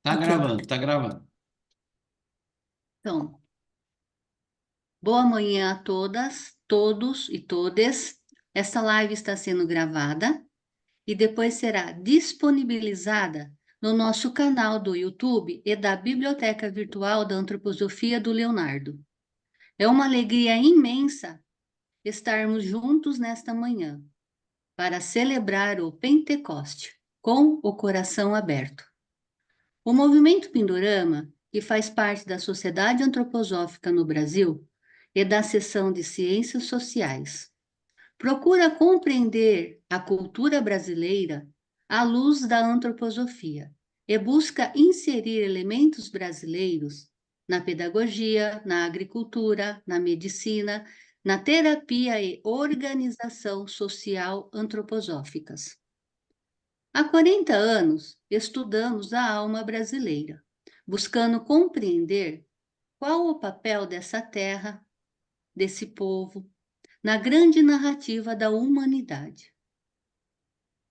Tá Ok, gravando, tá gravando. então, boa manhã a todas, todos e todes. Esta live está sendo gravada e depois será disponibilizada no nosso canal do YouTube e da Biblioteca Virtual da Antroposofia do Leonardo. É uma alegria imensa estarmos juntos nesta manhã para celebrar o Pentecoste com o coração aberto. O movimento Pindorama, que faz parte da Sociedade Antroposófica no Brasil e da seção de Ciências Sociais, procura compreender a cultura brasileira à luz da antroposofia e busca inserir elementos brasileiros na pedagogia, na agricultura, na medicina, na terapia e organização social antroposóficas. Há 40 anos, estudamos a alma brasileira, buscando compreender qual o papel dessa terra, desse povo, na grande narrativa da humanidade.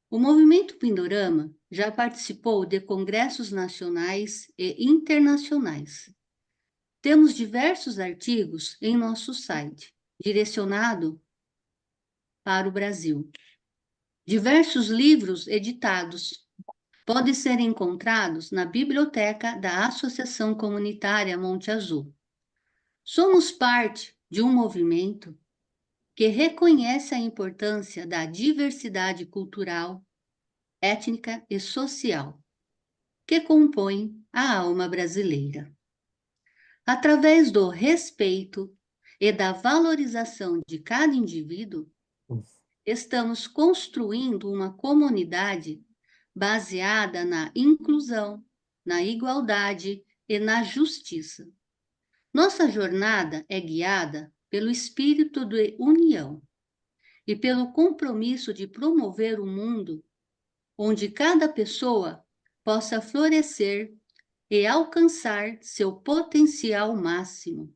O movimento Pindorama já participou de congressos nacionais e internacionais. Temos diversos artigos em nosso site, direcionado para o Brasil. Diversos livros editados podem ser encontrados na biblioteca da Associação Comunitária Monte Azul. Somos parte de um movimento que reconhece a importância da diversidade cultural, étnica e social que compõe a alma brasileira. Através do respeito e da valorização de cada indivíduo, estamos construindo uma comunidade baseada na inclusão, na igualdade e na justiça. Nossa jornada é guiada pelo espírito de união e pelo compromisso de promover um mundo onde cada pessoa possa florescer e alcançar seu potencial máximo.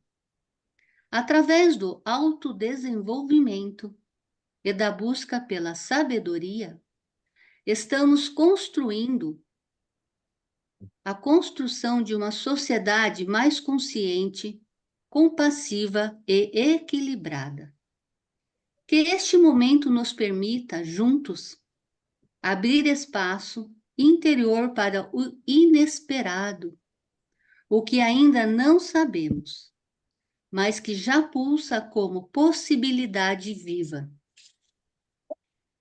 Através do autodesenvolvimento e da busca pela sabedoria, estamos construindo a construção de uma sociedade mais consciente, compassiva e equilibrada. Que este momento nos permita, juntos, abrir espaço interior para o inesperado, o que ainda não sabemos, mas que já pulsa como possibilidade viva.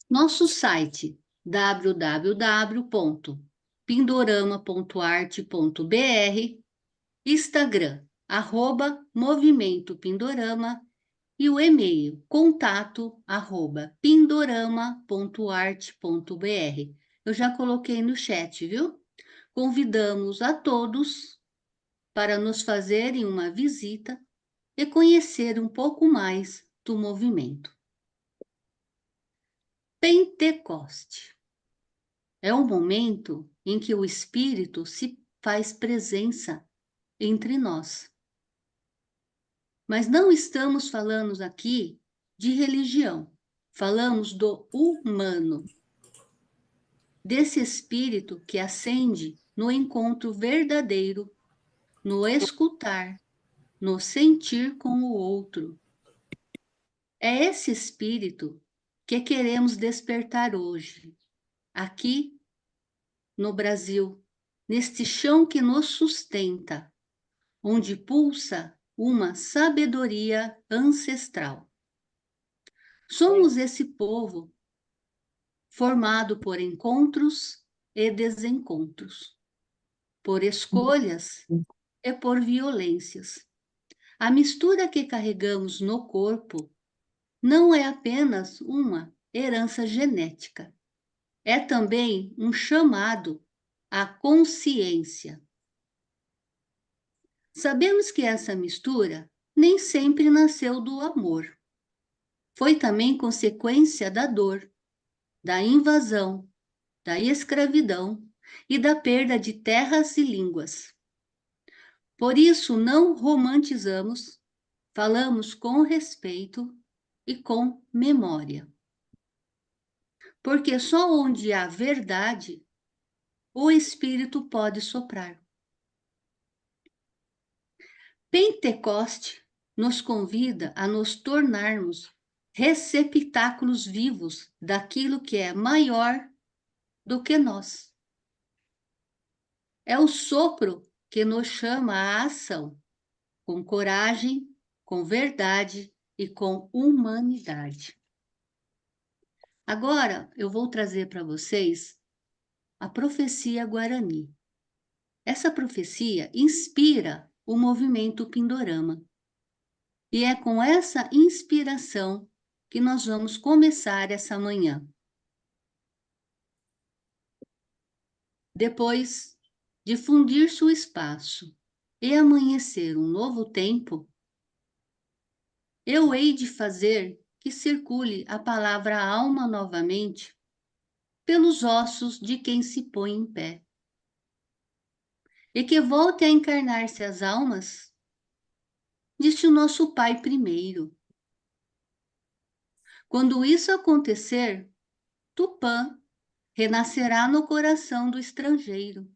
Nosso site www.pindorama.arte.br, Instagram, @Movimento Pindorama e o e-mail contato@pindorama.arte.br. Eu já coloquei no chat, viu? Convidamos a todos para nos fazerem uma visita e conhecer um pouco mais do movimento. Pentecoste é o momento em que o Espírito se faz presença entre nós. Mas não estamos falando aqui de religião, falamos do humano, desse Espírito que ascende no encontro verdadeiro, no escutar, no sentir com o outro. É esse Espírito que queremos despertar hoje, aqui no Brasil, neste chão que nos sustenta, onde pulsa uma sabedoria ancestral. Somos esse povo formado por encontros e desencontros, por escolhas e por violências. A mistura que carregamos no corpo não é apenas uma herança genética, é também um chamado à consciência. Sabemos que essa mistura nem sempre nasceu do amor. Foi também consequência da dor, da invasão, da escravidão e da perda de terras e línguas. Por isso, não romantizamos, falamos com respeito e com memória. Porque só onde há verdade, o Espírito pode soprar. Pentecoste nos convida a nos tornarmos receptáculos vivos daquilo que é maior do que nós. É o sopro que nos chama à ação, com coragem, com verdade e com humanidade. Agora eu vou trazer para vocês a profecia Guarani. Essa profecia inspira o movimento Pindorama. E é com essa inspiração que nós vamos começar essa manhã. Depois de fundir-se o espaço e amanhecer um novo tempo, eu hei de fazer que circule a palavra alma novamente pelos ossos de quem se põe em pé. E que volte a encarnar-se as almas, disse o nosso Pai primeiro. Quando isso acontecer, Tupã renascerá no coração do estrangeiro.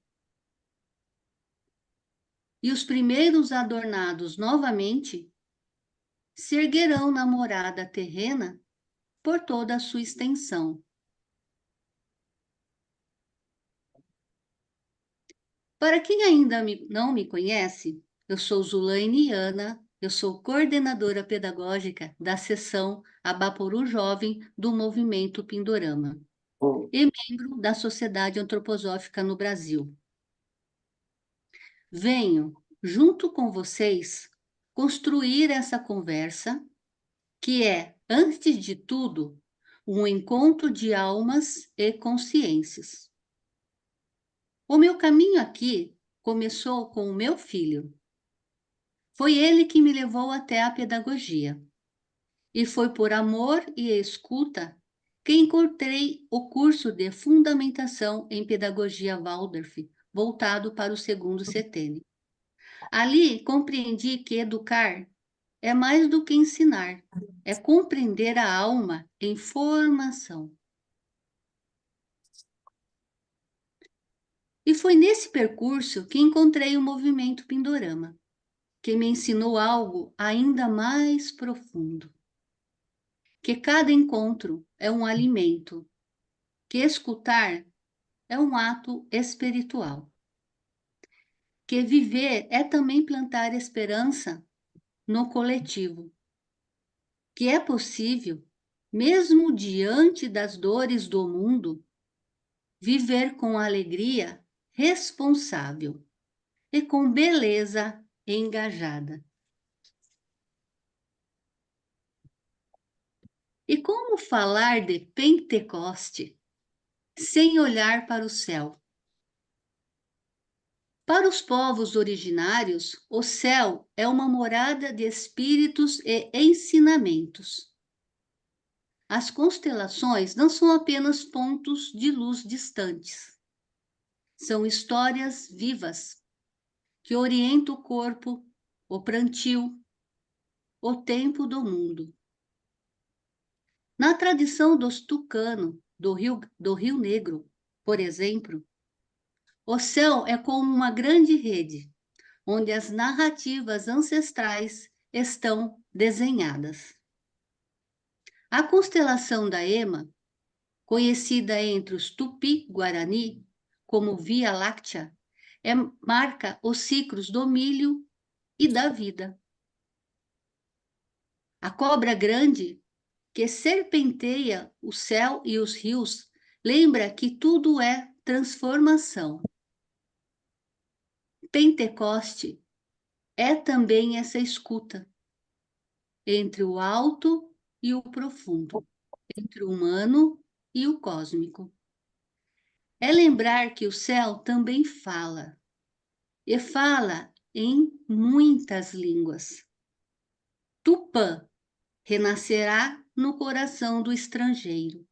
E os primeiros adornados novamente se erguerão na morada terrena por toda a sua extensão. Para quem ainda não me conhece, eu sou Zulaine Ana, eu sou coordenadora pedagógica da seção Abaporu Jovem do Movimento Pindorama e membro da Sociedade Antroposófica no Brasil. Venho, junto com vocês, construir essa conversa, que é, antes de tudo, um encontro de almas e consciências. O meu caminho aqui começou com o meu filho. Foi ele que me levou até a pedagogia. E foi por amor e escuta que encontrei o curso de Fundamentação em Pedagogia Waldorf, voltado para o segundo setênio. Ali compreendi que educar é mais do que ensinar, é compreender a alma em formação. E foi nesse percurso que encontrei o movimento Pindorama, que me ensinou algo ainda mais profundo. Que cada encontro é um alimento, que escutar é um ato espiritual. Que viver é também plantar esperança no coletivo. Que é possível, mesmo diante das dores do mundo, viver com alegria responsável e com beleza engajada. E como falar de Pentecoste sem olhar para o céu? Para os povos originários, o céu é uma morada de espíritos e ensinamentos. As constelações não são apenas pontos de luz distantes. São histórias vivas que orientam o corpo, o plantio, o tempo do mundo. Na tradição dos Tucano, do Rio Negro, por exemplo, o céu é como uma grande rede, onde as narrativas ancestrais estão desenhadas. A constelação da Ema, conhecida entre os Tupi-Guarani como Via Láctea, marca os ciclos do milho e da vida. A cobra grande, que serpenteia o céu e os rios, lembra que tudo é transformação. Pentecoste é também essa escuta entre o alto e o profundo, entre o humano e o cósmico. É lembrar que o céu também fala, e fala em muitas línguas. Tupã renascerá no coração do estrangeiro.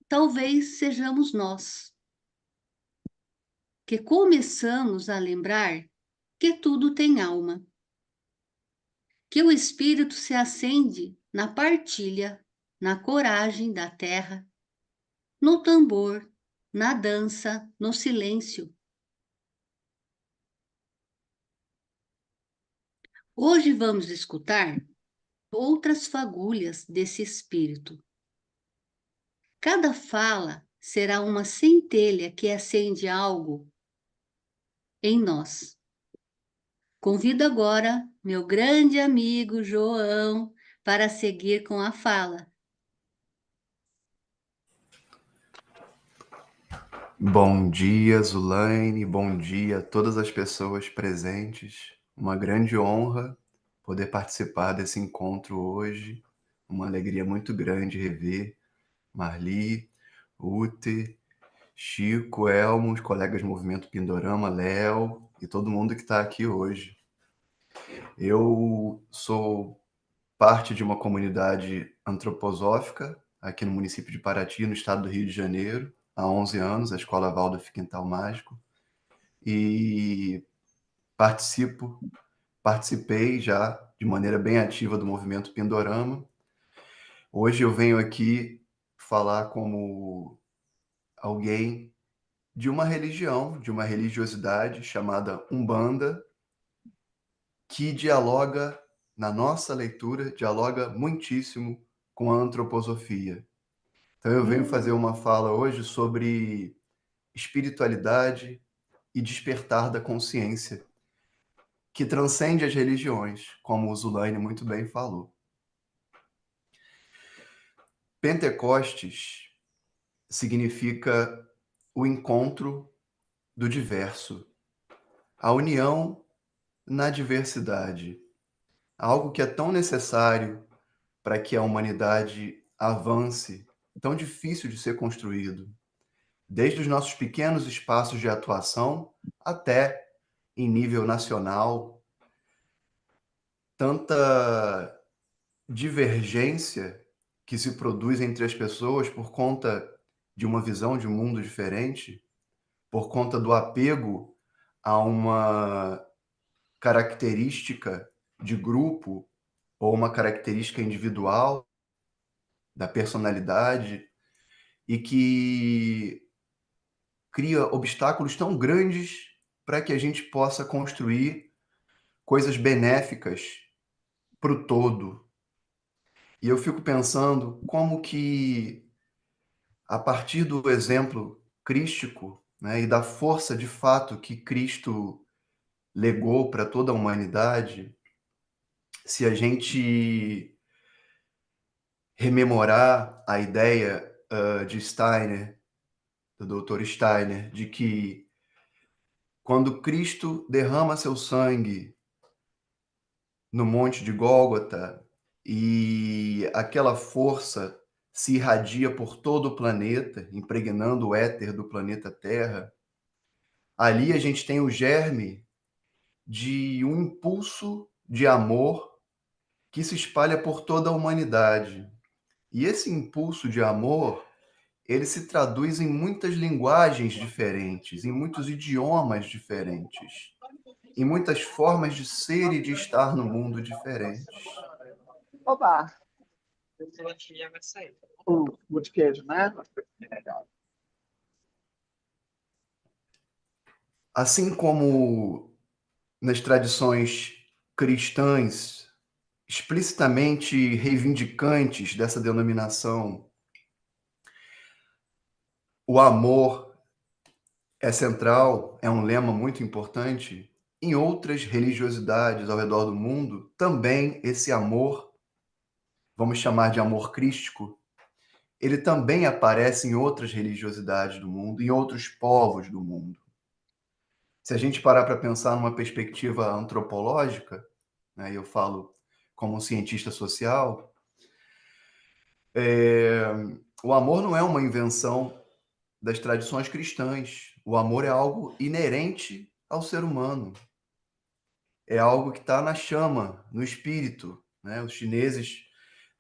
Talvez sejamos nós, que começamos a lembrar que tudo tem alma, que o espírito se acende na partilha, na coragem da terra, no tambor, na dança, no silêncio. Hoje vamos escutar outras fagulhas desse espírito. Cada fala será uma centelha que acende algo em nós. Convido agora meu grande amigo João para seguir com a fala. Bom dia, Zulaine, bom dia a todas as pessoas presentes. Uma grande honra poder participar desse encontro hoje. Uma alegria muito grande rever Marli, Ute, Chico, Elmo, os colegas do Movimento Pindorama, Léo e todo mundo que está aqui hoje. Eu sou parte de uma comunidade antroposófica aqui no município de Paraty, no estado do Rio de Janeiro, há 11 anos, a Escola Waldorf Quintal Mágico, e participei já de maneira bem ativa do movimento Pindorama. Hoje eu venho aqui falar como alguém de uma religião, de uma religiosidade chamada Umbanda, que dialoga, na nossa leitura, dialoga muitíssimo com a antroposofia. Então eu venho fazer uma fala hoje sobre espiritualidade e despertar da consciência, que transcende as religiões, como o Zulaine muito bem falou. Pentecostes significa o encontro do diverso, a união na diversidade, algo que é tão necessário para que a humanidade avance, tão difícil de ser construído, desde os nossos pequenos espaços de atuação até em nível nacional, tanta divergência que se produz entre as pessoas por conta de uma visão de mundo diferente, por conta do apego a uma característica de grupo ou uma característica individual da personalidade e que cria obstáculos tão grandes para que a gente possa construir coisas benéficas para o todo. E eu fico pensando como que, a partir do exemplo crístico, né, e da força de fato que Cristo legou para toda a humanidade, se a gente rememorar a ideia de Steiner, do Dr. Steiner, de que quando Cristo derrama seu sangue no Monte de Gólgota e aquela força se irradia por todo o planeta, impregnando o éter do planeta Terra, ali a gente tem o germe de um impulso de amor que se espalha por toda a humanidade. E esse impulso de amor, ele se traduz em muitas linguagens diferentes, em muitos idiomas diferentes, em muitas formas de ser e de estar no mundo diferentes. Oba! O de queijo, né? Assim como nas tradições cristãs explicitamente reivindicantes dessa denominação, o amor é central, é um lema muito importante. Em outras religiosidades ao redor do mundo, também esse amor, vamos chamar de amor crístico, ele também aparece em outras religiosidades do mundo, em outros povos do mundo. Se a gente parar para pensar numa perspectiva antropológica, né, eu falo como um cientista social, o amor não é uma invenção das tradições cristãs. O amor é algo inerente ao ser humano. É algo que está na chama, no espírito. Né? Os chineses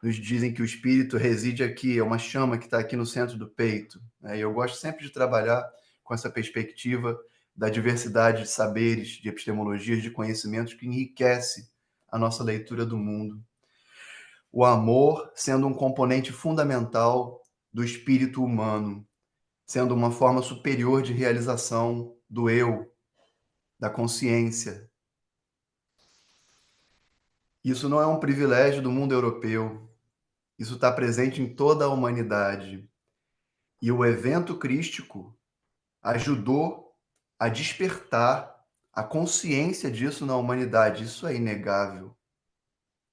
nos dizem que o espírito reside aqui, é uma chama que está aqui no centro do peito. Né? E eu gosto sempre de trabalhar com essa perspectiva da diversidade de saberes, de epistemologias, de conhecimentos que enriquece a nossa leitura do mundo. O amor sendo um componente fundamental do espírito humano, sendo uma forma superior de realização do eu, da consciência. Isso não é um privilégio do mundo europeu, isso está presente em toda a humanidade. E o evento crístico ajudou a despertar a consciência disso na humanidade. Isso é inegável.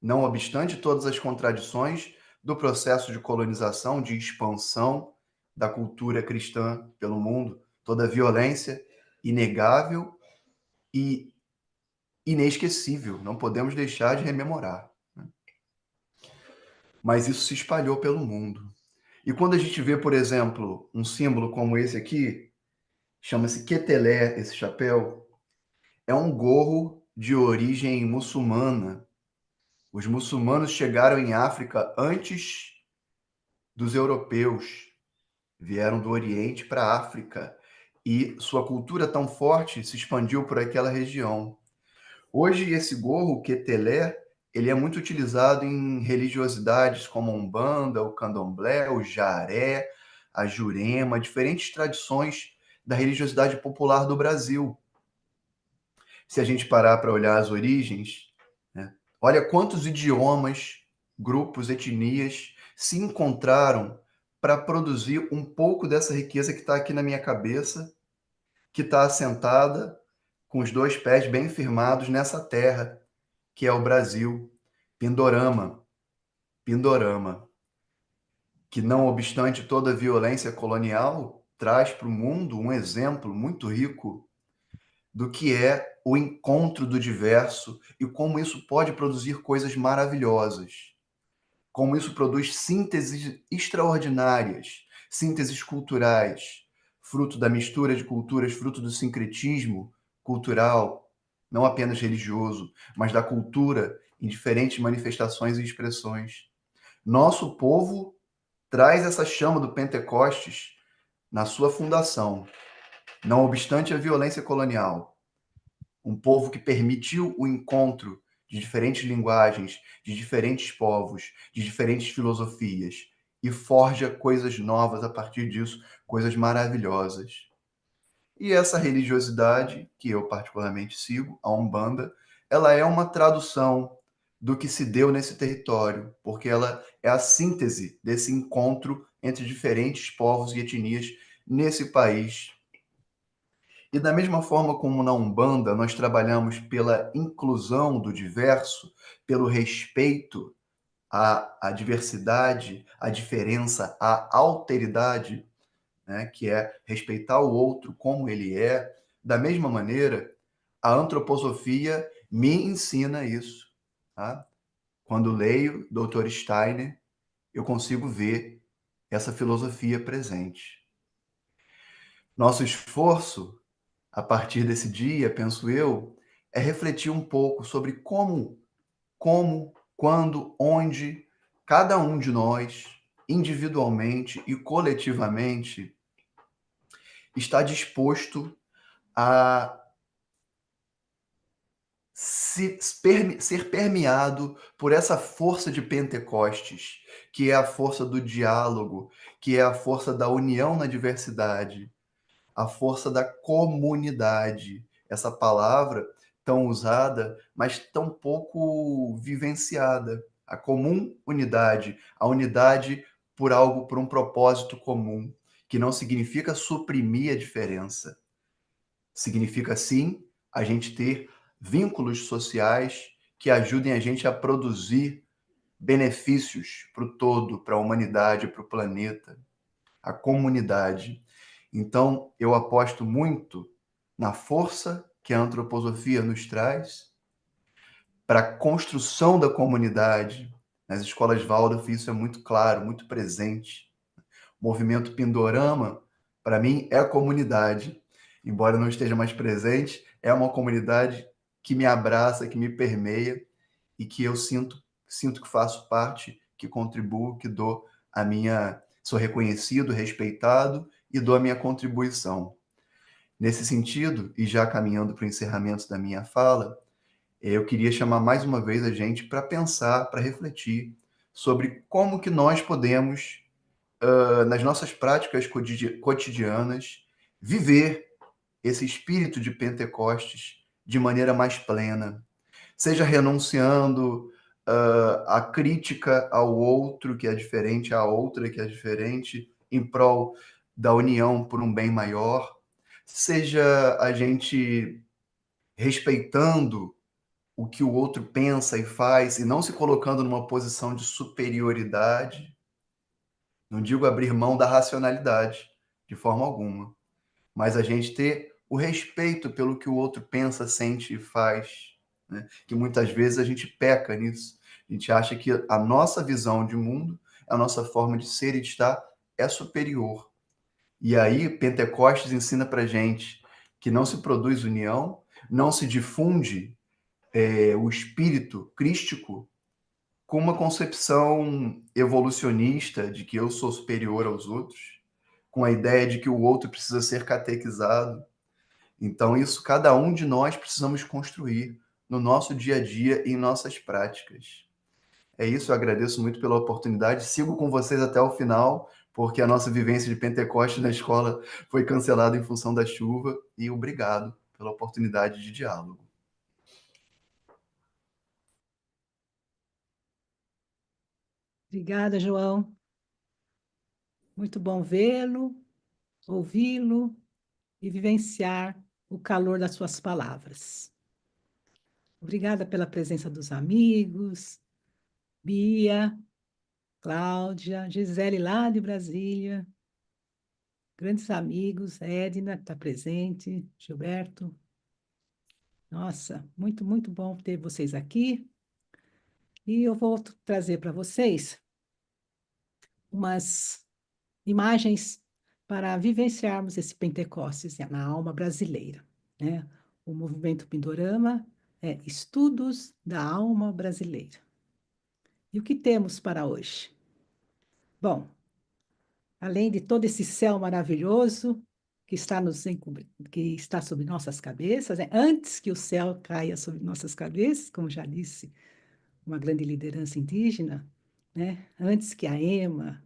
Não obstante todas as contradições do processo de colonização, de expansão da cultura cristã pelo mundo, toda a violência inegável e inesquecível, não podemos deixar de rememorar. Mas isso se espalhou pelo mundo. E quando a gente vê, por exemplo, um símbolo como esse aqui, chama-se Ketelé, esse chapéu, é um gorro de origem muçulmana. Os muçulmanos chegaram em África antes dos europeus, vieram do Oriente para a África e sua cultura tão forte se expandiu por aquela região. Hoje, esse gorro, Ketelé, ele é muito utilizado em religiosidades como a Umbanda, o Candomblé, o Jaré, a Jurema, diferentes tradições da religiosidade popular do Brasil. Se a gente parar para olhar as origens, né, olha quantos idiomas, grupos, etnias se encontraram para produzir um pouco dessa riqueza que está aqui na minha cabeça, que está assentada com os dois pés bem firmados nessa terra, que é o Brasil. Pindorama, Pindorama, que não obstante toda a violência colonial, traz para o mundo um exemplo muito rico do que é o encontro do diverso e como isso pode produzir coisas maravilhosas, como isso produz sínteses extraordinárias, sínteses culturais, fruto da mistura de culturas, fruto do sincretismo cultural, não apenas religioso, mas da cultura em diferentes manifestações e expressões. Nosso povo traz essa chama do Pentecostes na sua fundação, não obstante a violência colonial. Um povo que permitiu o encontro de diferentes linguagens, de diferentes povos, de diferentes filosofias, e forja coisas novas a partir disso, coisas maravilhosas. E essa religiosidade, que eu particularmente sigo, a Umbanda, ela é uma tradução do que se deu nesse território, porque ela é a síntese desse encontro entre diferentes povos e etnias nesse país. E da mesma forma como na Umbanda nós trabalhamos pela inclusão do diverso, pelo respeito à diversidade, à diferença, à alteridade, né, que é respeitar o outro como ele é, da mesma maneira, a antroposofia me ensina isso. Tá? Quando leio Dr. Steiner, eu consigo ver essa filosofia presente. Nosso esforço a partir desse dia, penso eu, é refletir um pouco sobre como, quando, onde cada um de nós, individualmente e coletivamente, está disposto a ser permeado por essa força de Pentecostes, que é a força do diálogo, que é a força da união na diversidade, a força da comunidade. Essa palavra tão usada, mas tão pouco vivenciada. A comum unidade, a unidade por algo, por um propósito comum, que não significa suprimir a diferença. Significa, sim, a gente ter vínculos sociais que ajudem a gente a produzir benefícios para o todo, para a humanidade, para o planeta, a comunidade. Então, eu aposto muito na força que a antroposofia nos traz para a construção da comunidade. Nas escolas Waldorf, isso é muito claro, muito presente. O movimento Pindorama, para mim, é a comunidade. Embora não esteja mais presente, é uma comunidade que me abraça, que me permeia e que eu sinto que faço parte, que contribuo, que dou a minha... Sou reconhecido, respeitado e dou a minha contribuição. Nesse sentido, e já caminhando para o encerramento da minha fala, eu queria chamar mais uma vez a gente para pensar, para refletir sobre como que nós podemos, nas nossas práticas cotidianas, viver esse espírito de Pentecostes de maneira mais plena, seja renunciando a crítica ao outro que é diferente, à outra que é diferente, em prol da união por um bem maior, seja a gente respeitando o que o outro pensa e faz e não se colocando numa posição de superioridade. Não digo abrir mão da racionalidade, de forma alguma, mas a gente ter o respeito pelo que o outro pensa, sente e faz, né? Que muitas vezes a gente peca nisso. A gente acha que a nossa visão de mundo, a nossa forma de ser e de estar é superior. E aí, Pentecostes ensina para gente que não se produz união, não se difunde o espírito crístico com uma concepção evolucionista de que eu sou superior aos outros, com a ideia de que o outro precisa ser catequizado. Então, isso cada um de nós precisamos construir no nosso dia a dia e em nossas práticas. É isso, eu agradeço muito pela oportunidade. Sigo com vocês até o final, porque a nossa vivência de Pentecoste na escola foi cancelada em função da chuva. E obrigado pela oportunidade de diálogo. Obrigada, João. Muito bom vê-lo, ouvi-lo e vivenciar o calor das suas palavras. Obrigada pela presença dos amigos, Bia, Cláudia, Gisele lá de Brasília, grandes amigos, Edna está presente, Gilberto. Nossa, muito, muito bom ter vocês aqui. E eu vou trazer para vocês umas imagens para vivenciarmos esse Pentecostes na alma brasileira, né? O movimento Pindorama é Estudos da Alma Brasileira. E o que temos para hoje? Bom, além de todo esse céu maravilhoso que está que está sobre nossas cabeças, né? Antes que o céu caia sobre nossas cabeças, como já disse uma grande liderança indígena, né? Antes que a ema,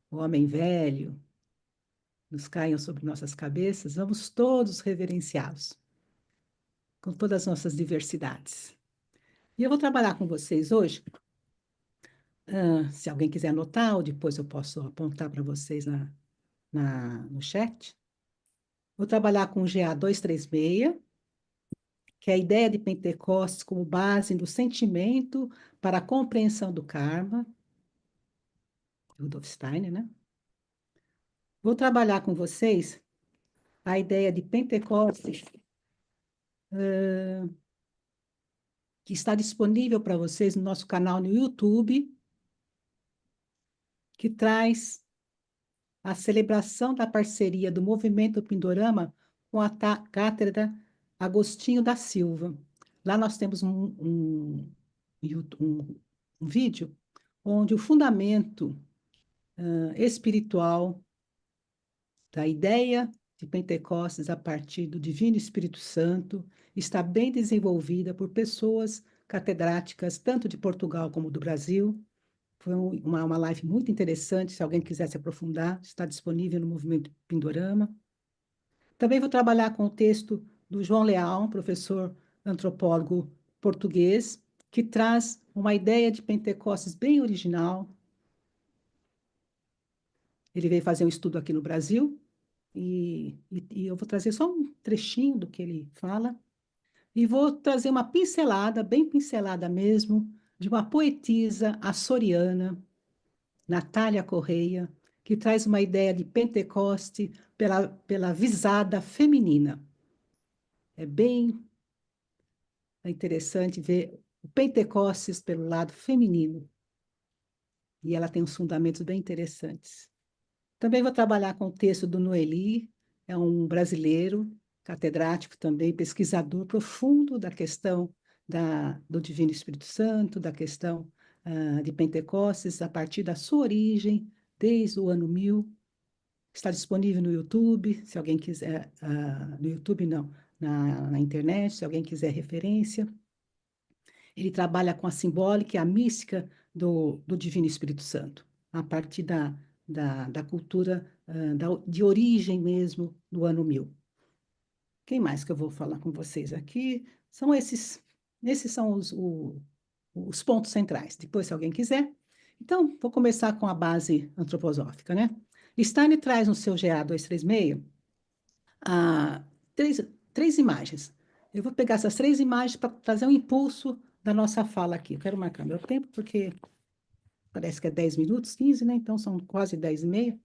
o homem velho, nos caiam sobre nossas cabeças, vamos todos reverenciá-los, com todas as nossas diversidades. E eu vou trabalhar com vocês hoje, se alguém quiser anotar, ou depois eu posso apontar para vocês no chat. Vou trabalhar com o GA 236, que é a ideia de Pentecostes como base do sentimento para a compreensão do karma, Rudolf Steiner, né? Vou trabalhar com vocês a ideia de Pentecostes, que está disponível para vocês no nosso canal no YouTube, que traz a celebração da parceria do Movimento Pindorama com a Cátedra Agostinho da Silva. Lá nós temos um vídeo onde o fundamento espiritual da ideia de Pentecostes a partir do Divino Espírito Santo está bem desenvolvida por pessoas catedráticas, tanto de Portugal como do Brasil. Foi uma live muito interessante, se alguém quiser se aprofundar, está disponível no Movimento Pindorama. Também vou trabalhar com o texto do João Leal, professor antropólogo português, que traz uma ideia de Pentecostes bem original. Ele veio fazer um estudo aqui no Brasil, e eu vou trazer só um trechinho do que ele fala, e vou trazer uma pincelada, bem pincelada mesmo, de uma poetisa açoriana, Natália Correia, que traz uma ideia de Pentecoste pela visada feminina. É bem interessante ver o Pentecostes pelo lado feminino. E ela tem uns fundamentos bem interessantes. Também vou trabalhar com o texto do Noeli, é um brasileiro, catedrático também, pesquisador profundo da questão do Divino Espírito Santo, da questão de Pentecostes, a partir da sua origem, desde o ano 1000. Está disponível no YouTube, se alguém quiser, no YouTube não, na internet, se alguém quiser referência. Ele trabalha com a simbólica e a mística do Divino Espírito Santo, a partir da cultura de origem mesmo do ano 1000. Quem mais que eu vou falar com vocês aqui? Esses são os pontos centrais. Depois, se alguém quiser. Então, vou começar com a base antroposófica, né? Steiner traz no seu GA 236 ah, três imagens. Eu vou pegar essas três imagens para trazer um impulso da nossa fala aqui. Eu quero marcar meu tempo, porque parece que é 10 minutos, 15, né? Então, são quase 10 e meia.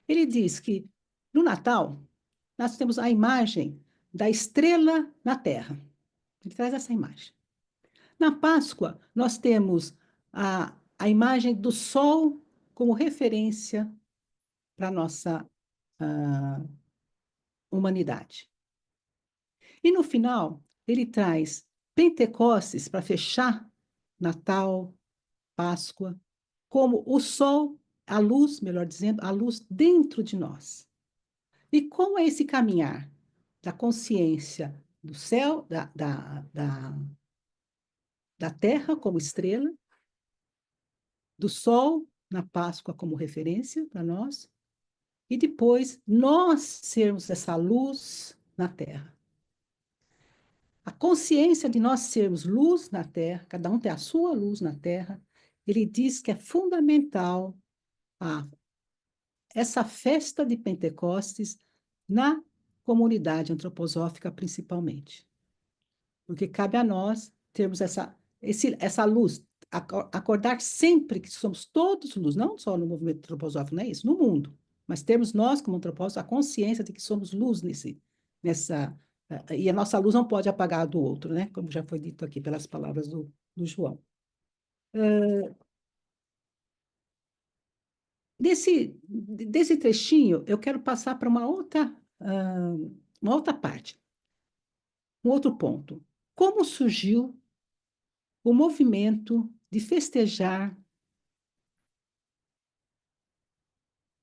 Ele diz que, no Natal, nós temos a imagem da estrela na Terra. Ele traz essa imagem. Na Páscoa, nós temos a imagem do Sol como referência para a nossa humanidade. E no final, ele traz Pentecostes para fechar Natal, Páscoa, como o Sol, a luz, melhor dizendo, a luz dentro de nós. E como é esse caminhar da consciência do céu, da Terra como estrela, do Sol na Páscoa como referência para nós, e depois nós sermos essa luz na Terra. A consciência de nós sermos luz na Terra, cada um ter a sua luz na Terra, ele diz que é fundamental essa festa de Pentecostes na comunidade antroposófica principalmente. Porque cabe a nós termos essa luz, acordar sempre que somos todos luz, não só no movimento antroposófico, não é isso, no mundo, mas termos nós, como antropósofos, a consciência de que somos luz e a nossa luz não pode apagar a do outro, né? Como já foi dito aqui pelas palavras do João. Desse trechinho, eu quero passar para uma outra parte, um outro ponto. Como surgiu o movimento de festejar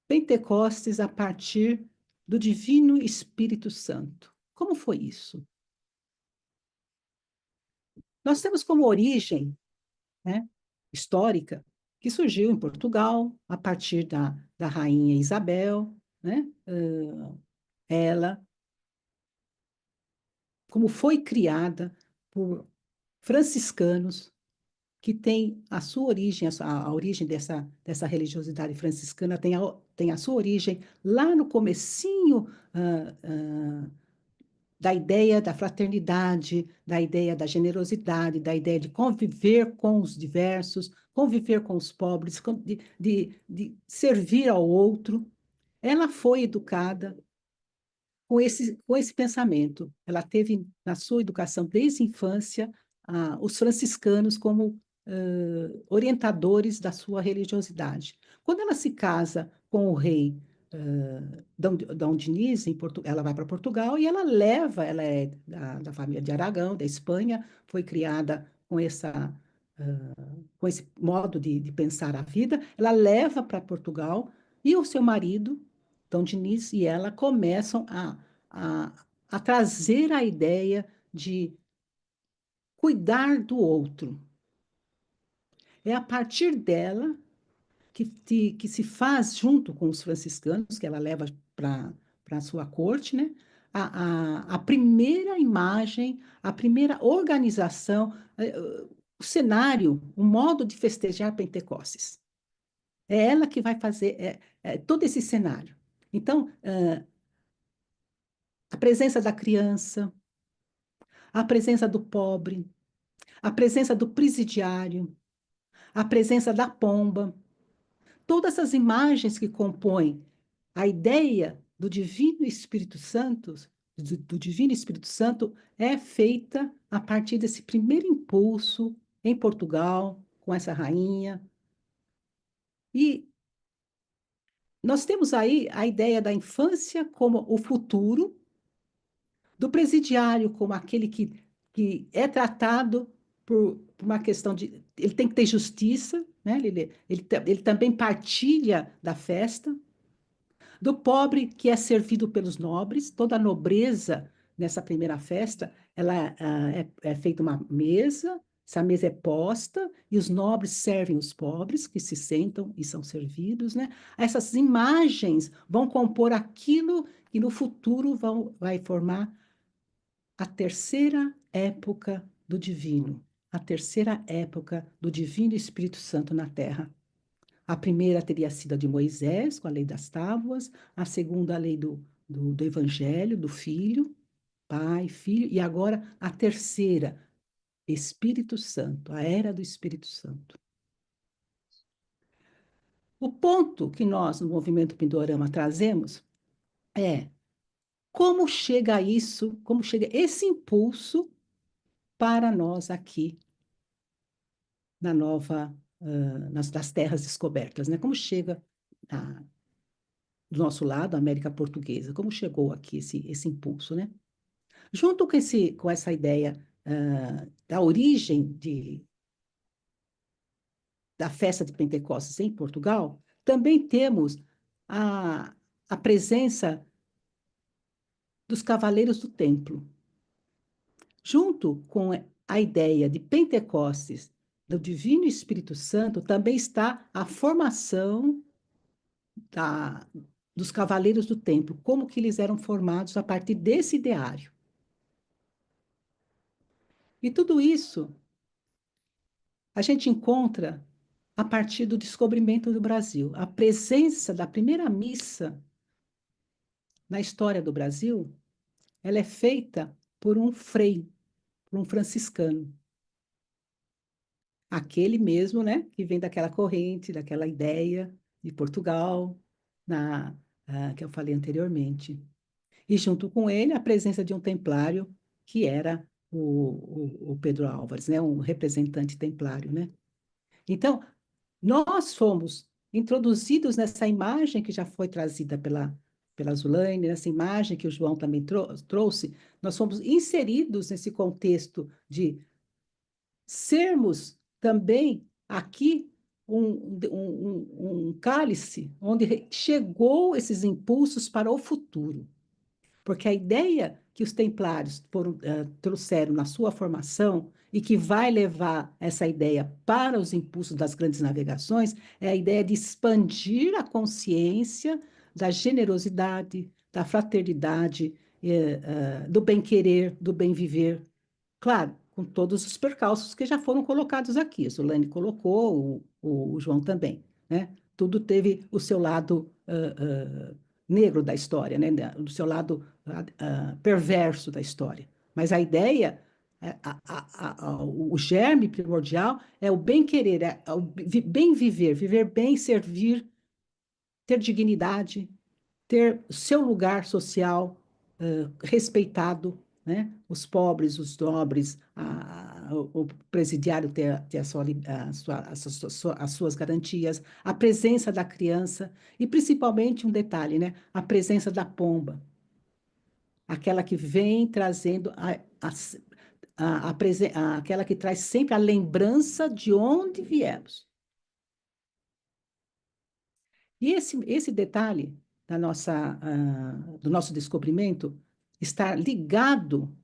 Pentecostes a partir do Divino Espírito Santo? Como foi isso? Nós temos como origem, né, histórica, que surgiu em Portugal, a partir da rainha Isabel, né? Ela, como foi criada por franciscanos, que tem a sua origem, a origem dessa religiosidade franciscana tem a sua origem lá no comecinho da ideia da fraternidade, da ideia da generosidade, da ideia de conviver com os diversos, conviver com os pobres, de servir ao outro. Ela foi educada com esse pensamento. Ela teve na sua educação desde a infância os franciscanos como orientadores da sua religiosidade. Quando ela se casa com o rei Dom Dinis, ela vai para Portugal e ela é da família de Aragão, da Espanha, foi criada com esse modo de pensar a vida, ela leva para Portugal e o seu marido, Dom Dinis, e ela começam a trazer a ideia de cuidar do outro. É a partir dela que se faz, junto com os franciscanos, que ela leva para a sua corte, né? A primeira imagem, a primeira organização, o cenário, o modo de festejar Pentecostes. É ela que vai fazer todo esse cenário. Então, a presença da criança, a presença do pobre, a presença do presidiário, a presença da pomba, todas essas imagens que compõem a ideia do Divino Espírito Santo, do Divino Espírito Santo, é feita a partir desse primeiro impulso em Portugal, com essa rainha. E nós temos aí a ideia da infância como o futuro, do presidiário como aquele que é tratado por uma questão de... Ele tem que ter justiça, né? Ele também partilha da festa, do pobre que é servido pelos nobres, toda a nobreza nessa primeira festa, ela é feita uma mesa, essa mesa é posta e os nobres servem os pobres que se sentam e são servidos, né? Essas imagens vão compor aquilo que no futuro vai formar a terceira época do divino, a terceira época do divino Espírito Santo na Terra. A primeira teria sido a de Moisés, com a lei das tábuas, a segunda, a lei do Evangelho, do Filho, Pai, Filho, e agora a terceira, Espírito Santo, a era do Espírito Santo. O ponto que nós, no Movimento Pindorama, trazemos é como chega isso, como chega esse impulso para nós aqui na nova, das terras descobertas, né? Como chega do nosso lado, a América Portuguesa, como chegou aqui esse impulso, né? Junto com essa ideia da origem da festa de Pentecostes em Portugal, também temos a presença dos Cavaleiros do Templo. Junto com a ideia de Pentecostes, do Divino Espírito Santo, também está a formação dos Cavaleiros do Templo, como que eles eram formados a partir desse ideário. E tudo isso a gente encontra a partir do descobrimento do Brasil. A presença da primeira missa na história do Brasil, ela é feita por um frei, por um franciscano. Aquele mesmo, né, que vem daquela corrente, daquela ideia de Portugal, que eu falei anteriormente. E junto com ele, a presença de um templário, que era o Pedro Álvares, né, um representante templário, né? Então, nós fomos introduzidos nessa imagem que já foi trazida pela Zulaine, nessa imagem que o João também trouxe, nós fomos inseridos nesse contexto de sermos também aqui um cálice onde chegou esses impulsos para o futuro. Porque a ideia que os templários trouxeram na sua formação e que vai levar essa ideia para os impulsos das grandes navegações é a ideia de expandir a consciência da generosidade, da fraternidade, do bem-querer, do bem-viver. Claro, com todos os percalços que já foram colocados aqui. A Solane colocou, o João também, né? Tudo teve o seu lado negro da história, né? Do seu lado perverso da história. Mas a ideia, o germe primordial é o bem-querer, é o bem-viver, viver bem, servir, ter dignidade, ter seu lugar social respeitado, né? Os pobres, os nobres, o presidiário ter as suas garantias, a presença da criança e, principalmente, um detalhe, né? A presença da pomba, aquela que vem trazendo aquela que traz sempre a lembrança de onde viemos. E esse detalhe do nosso descobrimento está ligado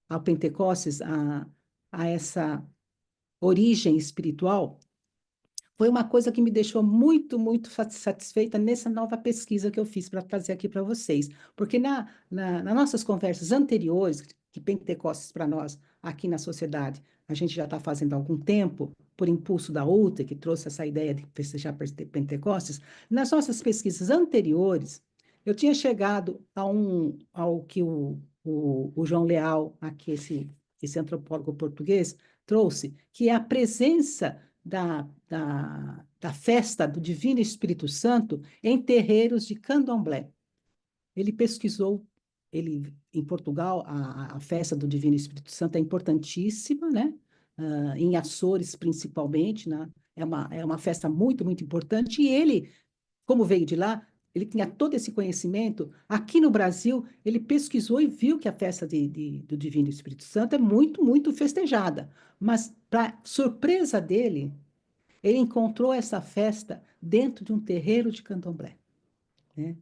ao Pentecostes, a essa origem espiritual, foi uma coisa que me deixou muito, muito satisfeita nessa nova pesquisa que eu fiz para trazer aqui para vocês. Porque nas nossas conversas anteriores, que Pentecostes para nós, aqui na sociedade, a gente já está fazendo há algum tempo, por impulso da UTA, que trouxe essa ideia de festejar Pentecostes, nas nossas pesquisas anteriores, eu tinha chegado ao que o João Leal, aqui esse antropólogo português, trouxe, que é a presença da festa do Divino Espírito Santo em terreiros de candomblé. Ele pesquisou, em Portugal, a festa do Divino Espírito Santo é importantíssima, né? Em Açores, principalmente, né? É uma festa muito, muito importante, e ele, como veio de lá, ele tinha todo esse conhecimento. Aqui no Brasil, ele pesquisou e viu que a festa do Divino Espírito Santo é muito, muito festejada. Mas, para surpresa dele, ele encontrou essa festa dentro de um terreiro de candomblé, né?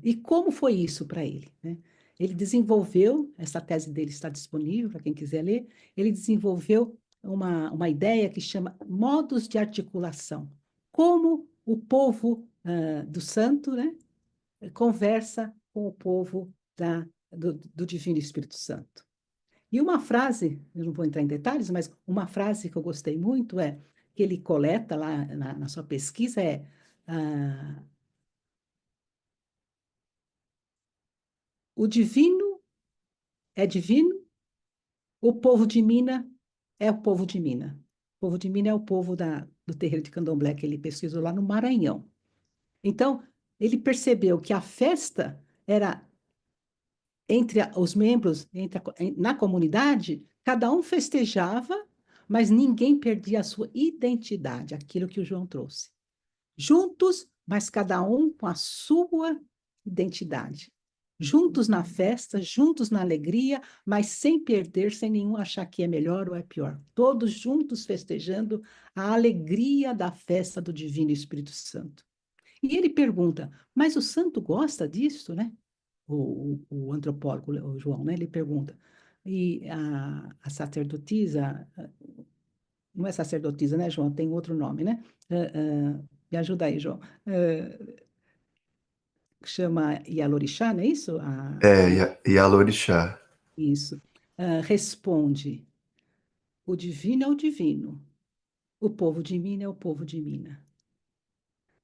E como foi isso para ele, né? Ele desenvolveu, essa tese dele está disponível para quem quiser ler, ele desenvolveu uma ideia que chama modos de articulação. Como o povo do santo, né, conversa com o povo do Divino Espírito Santo. E uma frase, eu não vou entrar em detalhes, mas uma frase que eu gostei muito é, que ele coleta lá na sua pesquisa é, ah, o divino é divino, o povo de Mina é o povo de Mina. O povo de Mina é o povo do terreiro de Candomblé que ele pesquisou lá no Maranhão. Então, ele percebeu que a festa era entre os membros, na comunidade, cada um festejava, mas ninguém perdia a sua identidade, aquilo que o João trouxe. Juntos, mas cada um com a sua identidade. Juntos na festa, juntos na alegria, mas sem perder, sem nenhum achar que é melhor ou é pior. Todos juntos festejando a alegria da festa do Divino Espírito Santo. E ele pergunta, mas o santo gosta disso, né? O antropólogo, o João, né? Ele pergunta. E a sacerdotisa, não é sacerdotisa, né, João? Tem outro nome, né? Me ajuda aí, João. Chama Yalorixá, não é isso? E a Lorixá. Isso. Responde: o divino é o divino, o povo de Mina é o povo de Mina.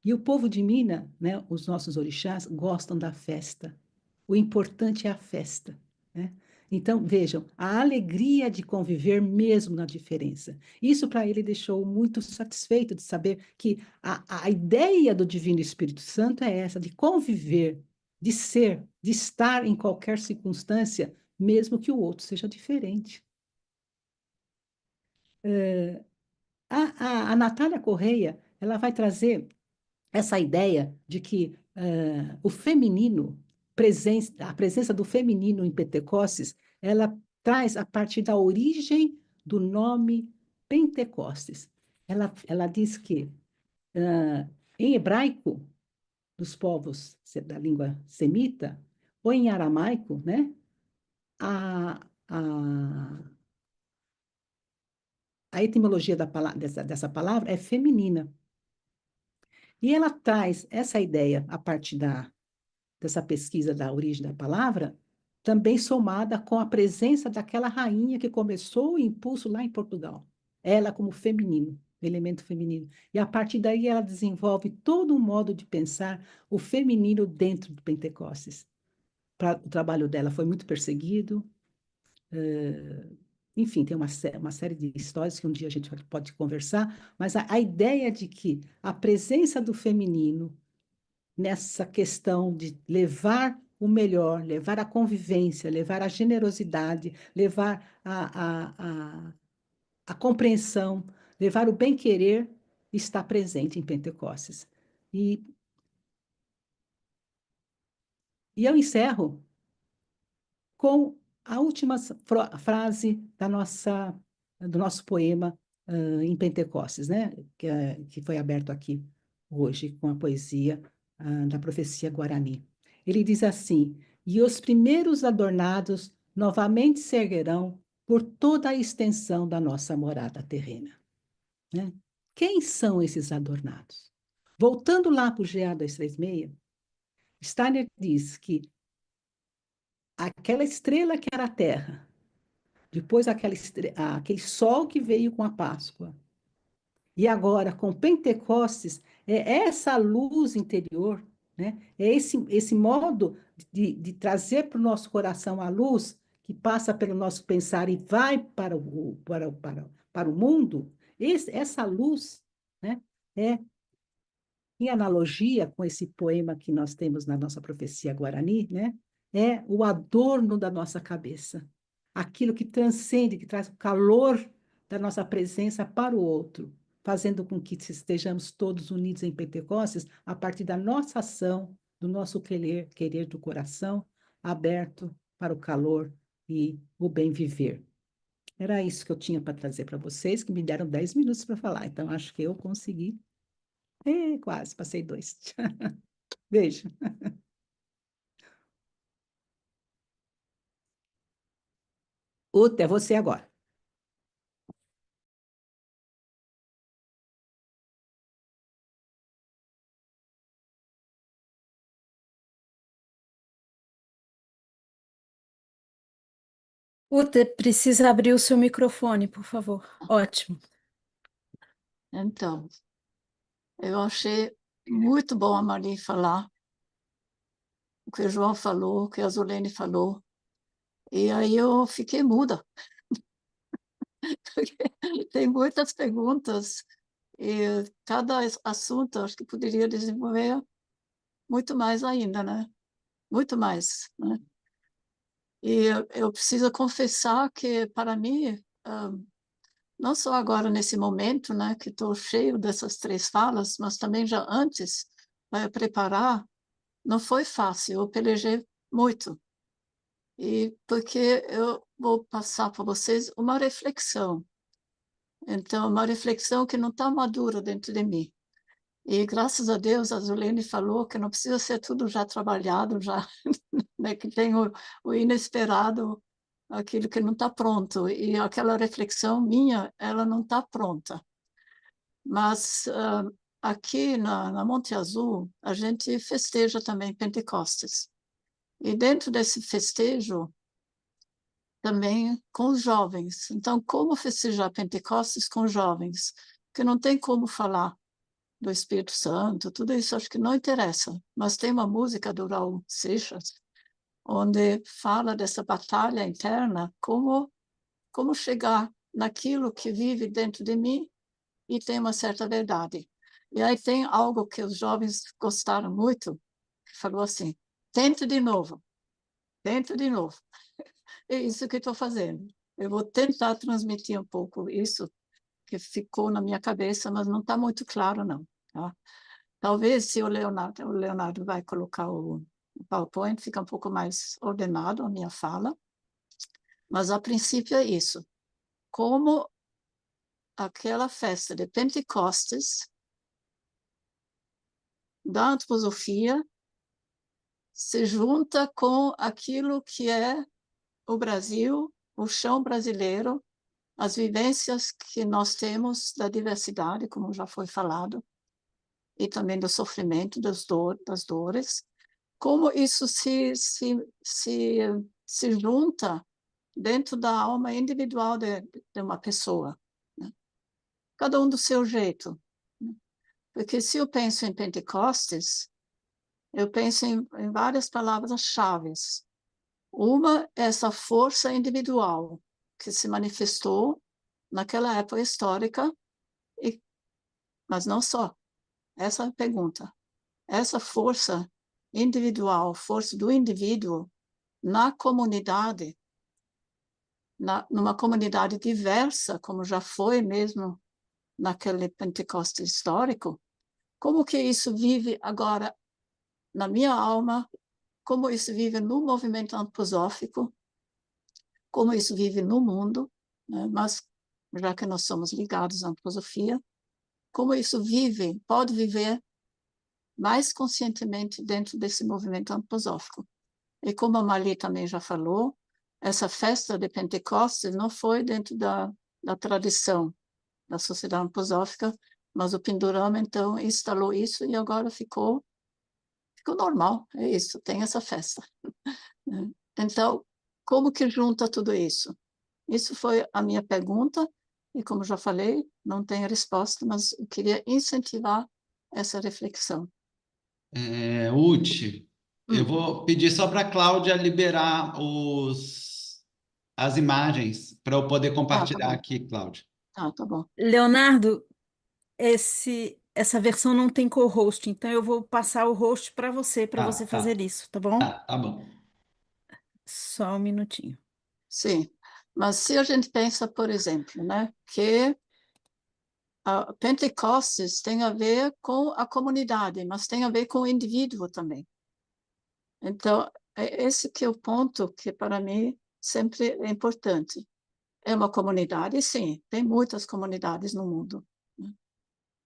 E o povo de Mina, né, os nossos orixás, gostam da festa. O importante é a festa, né? Então, vejam, a alegria de conviver mesmo na diferença. Isso para ele deixou muito satisfeito de saber que a ideia do Divino Espírito Santo é essa, de conviver, de ser, de estar em qualquer circunstância, mesmo que o outro seja diferente. A Natália Correia, ela vai trazer essa ideia de que o feminino, a presença do feminino em Pentecostes, ela traz a partir da origem do nome Pentecostes. Ela diz que, em hebraico, dos povos da língua semita, ou em aramaico, né, a, a, a etimologia dessa palavra é feminina. E ela traz essa ideia a partir dessa pesquisa da origem da palavra, também somada com a presença daquela rainha que começou o impulso lá em Portugal. Ela como feminino, elemento feminino. E a partir daí ela desenvolve todo um modo de pensar o feminino dentro do Pentecostes. O trabalho dela foi muito perseguido. Enfim, tem uma série de histórias que um dia a gente pode conversar, mas a ideia de que a presença do feminino nessa questão de levar o melhor, levar a convivência, levar a generosidade, levar a compreensão, levar o bem-querer, está presente em Pentecostes. E, e eu encerro com a última frase do nosso poema em Pentecostes, né? Que foi aberto aqui hoje com a poesia da profecia Guarani. Ele diz assim: e os primeiros adornados novamente se erguerão por toda a extensão da nossa morada terrena. Né? Quem são esses adornados? Voltando lá para o GA 236, Steiner diz que aquela estrela que era a Terra, depois aquele sol que veio com a Páscoa, e agora com Pentecostes, é essa luz interior, né? É esse modo de trazer para o nosso coração a luz que passa pelo nosso pensar e vai para o mundo, essa luz, né? É em analogia com esse poema que nós temos na nossa profecia Guarani, né? É o adorno da nossa cabeça. Aquilo que transcende, que traz o calor da nossa presença para o outro, fazendo com que estejamos todos unidos em Pentecostes a partir da nossa ação, do nosso querer do coração, aberto para o calor e o bem viver. Era isso que eu tinha para trazer para vocês, que me deram 10 minutos para falar, então acho que eu consegui. Quase, passei 2. Beijo. Uta, é você agora. Ute, precisa abrir o seu microfone, por favor. Ótimo. Então, eu achei muito bom a Marli falar o que o João falou, o que a Zulene falou. E aí eu fiquei muda. Porque tem muitas perguntas e cada assunto acho que poderia desenvolver muito mais ainda, né? Muito mais, né? E eu preciso confessar que, para mim, não só agora nesse momento, né, que estou cheio dessas 3 falas, mas também já antes, para preparar, não foi fácil, eu pelejei muito. E porque eu vou passar para vocês uma reflexão. Então, uma reflexão que não está madura dentro de mim. E graças a Deus, a Zulene falou que não precisa ser tudo já trabalhado, já, né, que tem o inesperado, aquilo que não está pronto. E aquela reflexão minha, ela não está pronta. Mas aqui na Monte Azul, a gente festeja também Pentecostes. E dentro desse festejo, também com os jovens. Então, como festejar Pentecostes com jovens? Porque não tem como falar do Espírito Santo, tudo isso acho que não interessa. Mas tem uma música do Raul Seixas, onde fala dessa batalha interna, como chegar naquilo que vive dentro de mim e tem uma certa verdade. E aí tem algo que os jovens gostaram muito, que falou assim, tente de novo. É isso que estou fazendo. Eu vou tentar transmitir um pouco isso que ficou na minha cabeça, mas não está muito claro, não. Tá? Talvez, se o Leonardo vai colocar o PowerPoint, fica um pouco mais ordenado a minha fala, mas a princípio é isso. Como aquela festa de Pentecostes da antroposofia se junta com aquilo que é o Brasil, o chão brasileiro, as vivências que nós temos da diversidade, como já foi falado, e também do sofrimento, das dores, como isso se junta dentro da alma individual de uma pessoa, né? Cada um do seu jeito. Né? Porque se eu penso em Pentecostes, eu penso em várias palavras-chave. Uma é essa força individual que se manifestou naquela época histórica, mas não só. Essa é a pergunta. Essa força individual, força do indivíduo na comunidade, numa comunidade diversa, como já foi mesmo naquele Pentecostes histórico, como que isso vive agora na minha alma, como isso vive no movimento antroposófico, como isso vive no mundo, né? Mas já que nós somos ligados à antroposofia, como isso pode viver mais conscientemente dentro desse movimento antroposófico. E como a Marli também já falou, essa festa de Pentecostes não foi dentro da tradição da sociedade antroposófica, mas o Pindorama, então, instalou isso e agora ficou normal, é isso, tem essa festa. Então, como que junta tudo isso? Isso foi a minha pergunta, e como já falei, não tenho resposta, mas eu queria incentivar essa reflexão. Uti, eu vou pedir só para a Cláudia liberar as imagens para eu poder compartilhar aqui, Cláudia. Tá bom. Leonardo, essa versão não tem co-host, então eu vou passar o host para você fazer isso, tá bom? Tá bom. Só um minutinho. Sim, mas se a gente pensa, por exemplo, né, que a Pentecostes tem a ver com a comunidade, mas tem a ver com o indivíduo também. Então, é esse que é o ponto que, para mim, sempre é importante. É uma comunidade, sim, tem muitas comunidades no mundo, né?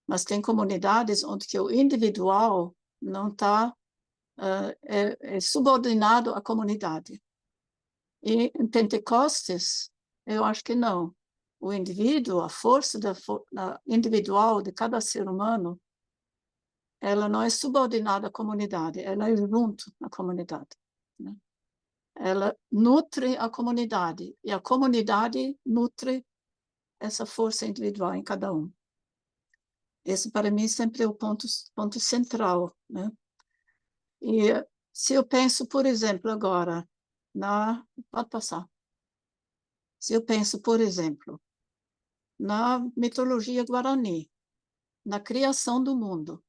Mas tem comunidades onde que o individual não está é subordinado à comunidade. E em Pentecostes, eu acho que não. O indivíduo, a força individual de cada ser humano, ela não é subordinada à comunidade, ela é junto na comunidade, né? ela nutre a comunidade, e a comunidade nutre essa força individual em cada um. Esse, para mim, sempre é o ponto central, né? E se eu penso, por exemplo, agora, pode passar. Se eu penso, por exemplo, na mitologia guarani, na criação do mundo,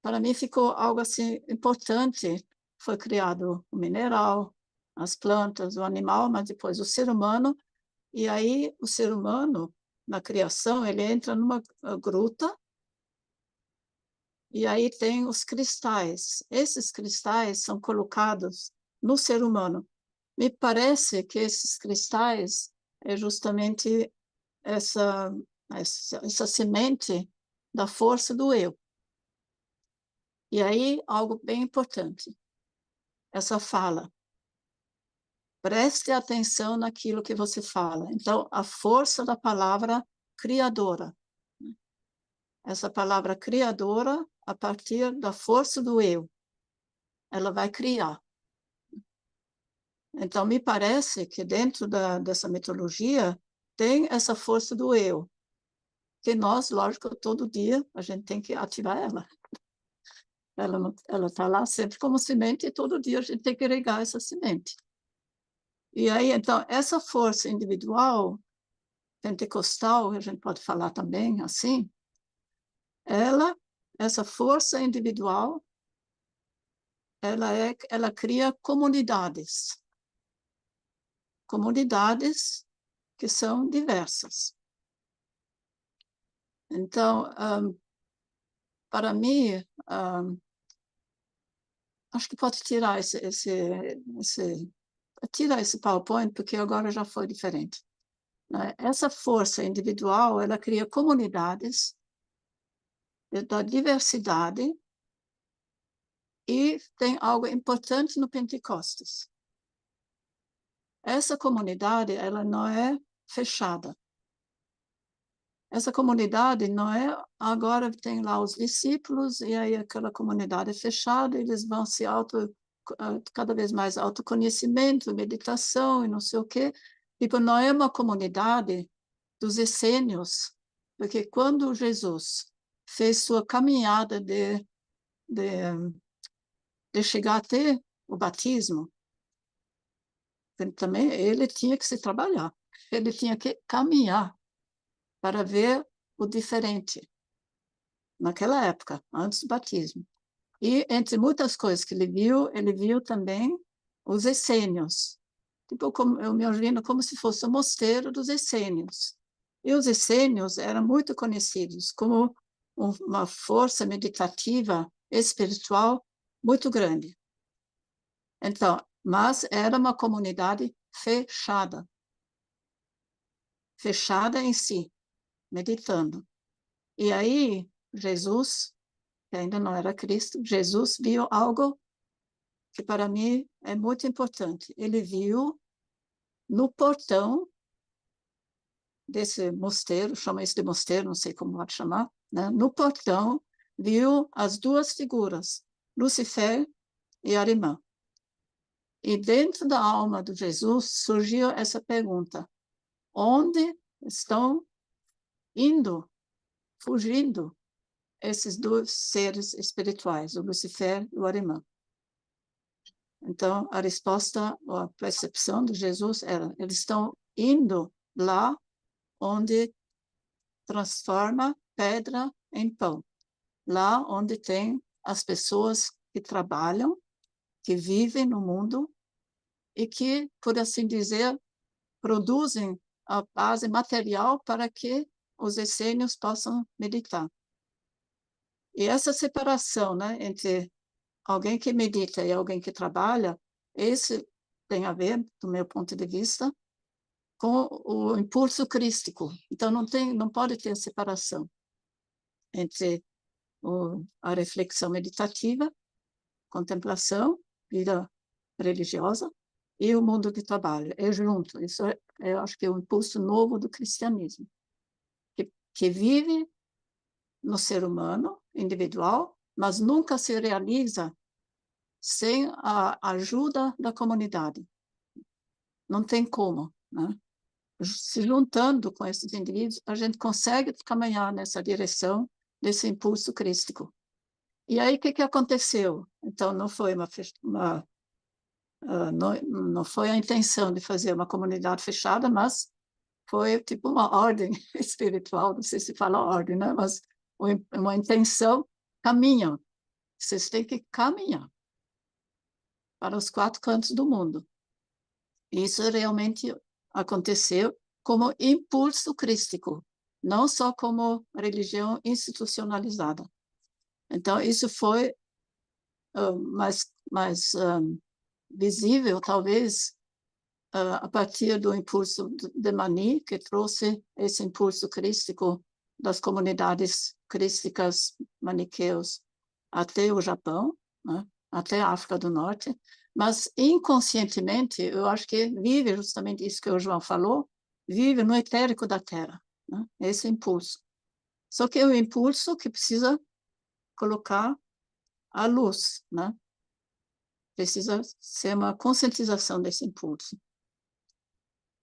para mim ficou algo assim importante. Foi criado o mineral, as plantas, o animal, mas depois o ser humano. E aí o ser humano, na criação, ele entra numa gruta, e aí tem os cristais. Esses cristais são colocados no ser humano. Me parece que esses cristais é justamente essa semente da força do eu. E aí, algo bem importante, essa fala. Preste atenção naquilo que você fala. Então, a força da palavra criadora. Essa palavra criadora, a partir da força do eu, ela vai criar. Então, me parece que dentro dessa metodologia tem essa força do eu, que nós, lógico, todo dia a gente tem que ativar ela. Ela está lá sempre como semente e todo dia a gente tem que regar essa semente. E aí, então, essa força individual, pentecostal, a gente pode falar também assim, essa força individual, ela cria comunidades. Comunidades que são diversas. Então, para mim, acho que pode tirar tirar esse PowerPoint, porque agora já foi diferente. Essa força individual, ela cria comunidades da diversidade, e tem algo importante no Pentecostes. Essa comunidade, ela não é fechada. Essa comunidade não é, agora tem lá os discípulos, e aí aquela comunidade é fechada, eles vão se cada vez mais autoconhecimento, meditação e não sei o quê. Tipo, não é uma comunidade dos essênios, porque quando Jesus fez sua caminhada de chegar até o batismo, também ele tinha que se trabalhar, ele tinha que caminhar para ver o diferente, naquela época, antes do batismo. E, entre muitas coisas que ele viu também os essênios. Tipo, eu me imagino como se fosse o mosteiro dos essênios. E os essênios eram muito conhecidos como uma força meditativa, espiritual, muito grande. Então, mas era uma comunidade fechada. Fechada em si, meditando. E aí, Jesus, que ainda não era Cristo, Jesus viu algo que para mim é muito importante. Ele viu no portão desse mosteiro, chama isso de mosteiro, não sei como pode chamar, né? No portão, viu as duas figuras, Lucifer e Arimã. E dentro da alma de Jesus surgiu essa pergunta: onde estão indo, fugindo esses dois seres espirituais, o Lucifer e o Arimã? Então, a resposta, a percepção de Jesus era: eles estão indo lá onde transforma pedra em pão, lá onde tem as pessoas que trabalham, que vivem no mundo e que, por assim dizer, produzem a base material para que os essênios possam meditar. E essa separação, né, entre alguém que medita e alguém que trabalha, esse tem a ver, do meu ponto de vista, com o impulso crístico. Então, não pode ter separação entre a reflexão meditativa, contemplação, vida religiosa, e o mundo de trabalho. É junto. Isso eu acho que é o impulso novo do cristianismo, que vive no ser humano, individual, mas nunca se realiza sem a ajuda da comunidade. Não tem como, né? Se juntando com esses indivíduos, a gente consegue caminhar nessa direção desse impulso crístico. E aí, o que aconteceu? Então, não foi não foi a intenção de fazer uma comunidade fechada, mas foi tipo uma ordem espiritual, não sei se fala ordem, né? Mas uma intenção, caminham. Vocês têm que caminhar para os 4 cantos do mundo. Isso realmente aconteceu como impulso crístico, não só como religião institucionalizada. Então, isso foi mais visível, talvez, a partir do impulso de Mani, que trouxe esse impulso crístico das comunidades crísticas maniqueus até o Japão, né? Até a África do Norte, mas inconscientemente, eu acho que vive justamente isso que o João falou, vive no etérico da Terra, né? Esse impulso. Só que é um impulso que precisa colocar a luz, né? Precisa ser uma conscientização desse impulso.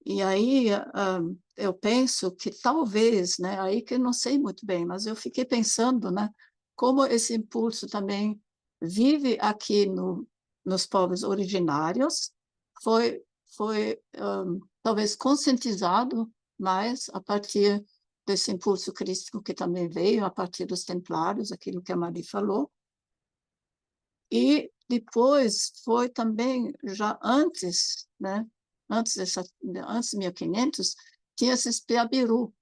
E aí eu penso que talvez, né, aí que eu não sei muito bem, mas eu fiquei pensando, né, como esse impulso também vive aqui nos povos originários, foi talvez conscientizado mais a partir desse impulso crístico que também veio a partir dos templários, aquilo que a Mari falou, e depois foi também, já antes, né, antes de 1500, tinha esses Peabiru,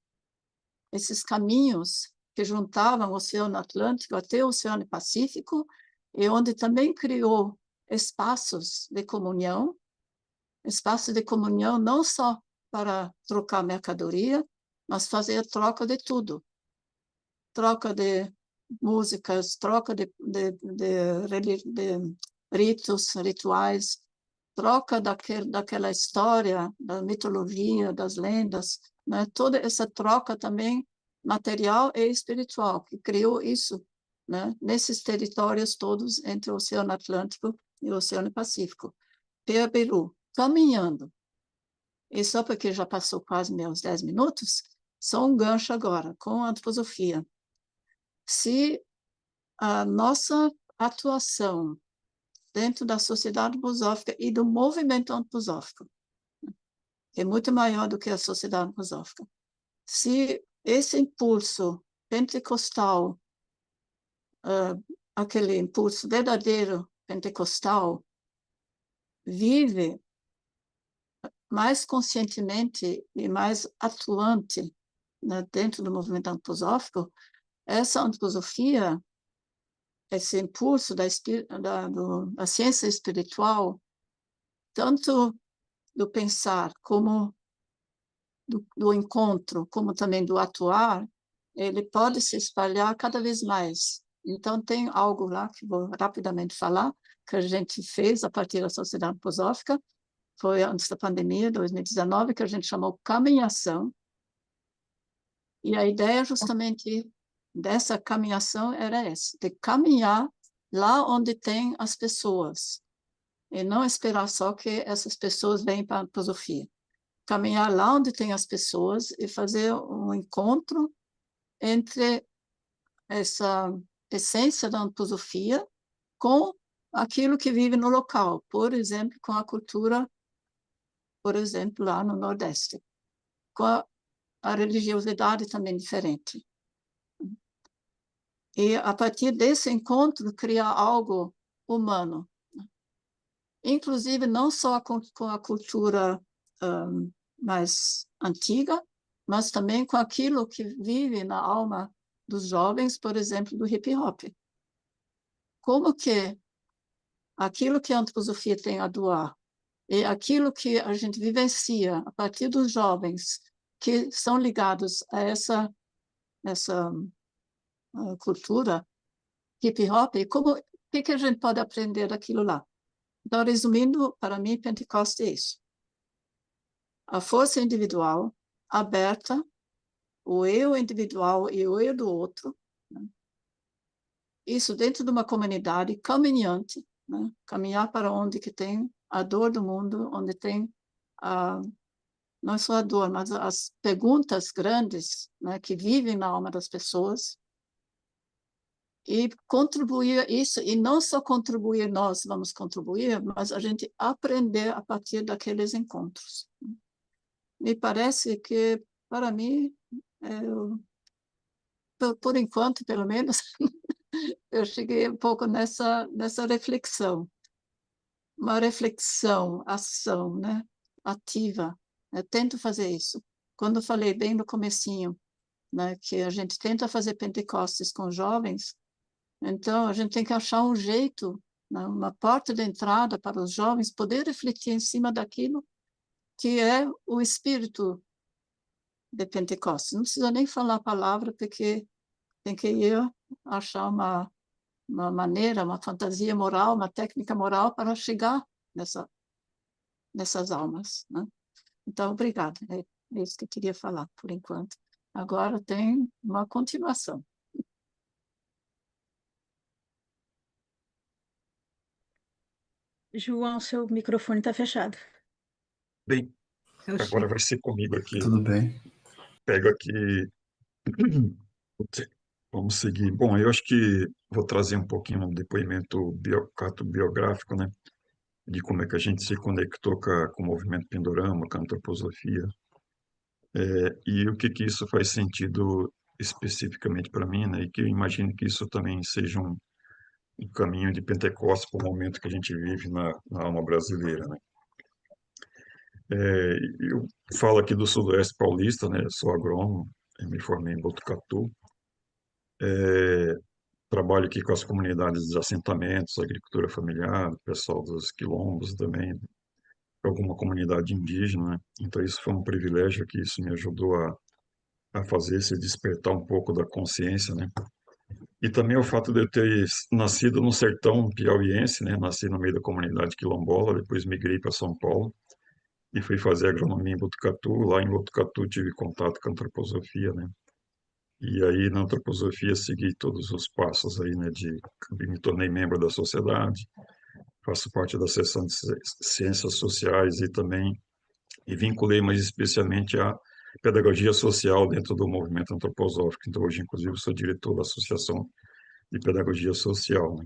esses caminhos que juntavam o Oceano Atlântico até o Oceano Pacífico, e onde também criou espaços de comunhão não só para trocar mercadoria, mas fazer troca de tudo. Troca de músicas, troca de ritos, rituais, troca daquela história, da mitologia, das lendas, né? Toda essa troca também material e espiritual, que criou isso, né? Nesses territórios todos entre o Oceano Atlântico e o Oceano Pacífico. Peru, caminhando. E só porque já passou quase meus 10 minutos, só um gancho agora, com a antroposofia. Se a nossa atuação dentro da sociedade antroposófica e do movimento antroposófico é muito maior do que a sociedade antroposófica. Se esse impulso pentecostal, aquele impulso verdadeiro pentecostal, vive mais conscientemente e mais atuante, né, dentro do movimento antroposófico, essa antroposofia, esse impulso da ciência espiritual, tanto do pensar como do encontro, como também do atuar, ele pode se espalhar cada vez mais. Então, tem algo lá que vou rapidamente falar, que a gente fez a partir da Sociedade Antroposófica, foi antes da pandemia, 2019, que a gente chamou Caminhação. E a ideia justamente dessa caminhação era essa, de caminhar lá onde tem as pessoas, e não esperar só que essas pessoas venham para a antroposofia. Caminhar lá onde tem as pessoas e fazer um encontro entre essa essência da antroposofia com aquilo que vive no local, por exemplo, com a cultura, por exemplo, lá no Nordeste, com a religiosidade também diferente. E, a partir desse encontro, criar algo humano. Inclusive, não só com a cultura mais antiga, mas também com aquilo que vive na alma dos jovens, por exemplo, do hip-hop. Como que aquilo que a antroposofia tem a doar e aquilo que a gente vivencia a partir dos jovens que são ligados a essa cultura hip-hop, o que a gente pode aprender daquilo lá? Então, resumindo, para mim, Pentecoste é isso. A força individual aberta, o eu individual e o eu do outro, né? Isso dentro de uma comunidade caminhante, né? Caminhar para onde que tem a dor do mundo, onde tem não só a dor, mas as perguntas grandes, né, que vivem na alma das pessoas, e contribuir isso, e não só contribuir, nós vamos contribuir, mas a gente aprender a partir daqueles encontros. Me parece que, para mim, por enquanto, pelo menos, eu cheguei um pouco nessa reflexão. Uma reflexão, ação, né? Ativa. Eu tento fazer isso. Quando eu falei bem no comecinho, né, que a gente tenta fazer Pentecostes com jovens, então a gente tem que achar um jeito, né, uma porta de entrada para os jovens poder refletir em cima daquilo que é o espírito de Pentecostes. Não precisa nem falar a palavra, porque tem que ir achar uma maneira, uma fantasia moral, uma técnica moral para chegar nessas almas, né? Então, obrigada. É isso que eu queria falar, por enquanto. Agora tem uma continuação. João, seu microfone está fechado. Bem, É o agora Chico. vai ser comigo aqui. Tudo bem. Pego aqui. Vamos seguir. Bom, eu acho que vou trazer um pouquinho um depoimento biográfico, né? De como é que a gente se conectou com o movimento Pindorama, com a antroposofia. E o que isso faz sentido especificamente para mim, né? E que eu imagino que isso também seja um caminho de Pentecostes para o momento que a gente vive na alma brasileira, né? Eu falo aqui do Sudoeste Paulista, né? Sou agrônomo, me formei em Botucatu. Trabalho aqui com as comunidades dos assentamentos, agricultura familiar, pessoal dos quilombos também, alguma comunidade indígena, né? Então isso foi um privilégio, que isso me ajudou a fazer se despertar um pouco da consciência, né? E também o fato de eu ter nascido no sertão piauiense, né? Nasci no meio da comunidade quilombola, depois migrei para São Paulo e fui fazer agronomia em Botucatu. Lá em Botucatu tive contato com a antroposofia, né? E aí na antroposofia segui todos os passos aí, né? Me tornei membro da sociedade, faço parte da seção de ciências sociais e vinculei mais especialmente a pedagogia social dentro do movimento antroposófico. Então hoje, inclusive, sou diretor da Associação de Pedagogia Social, né?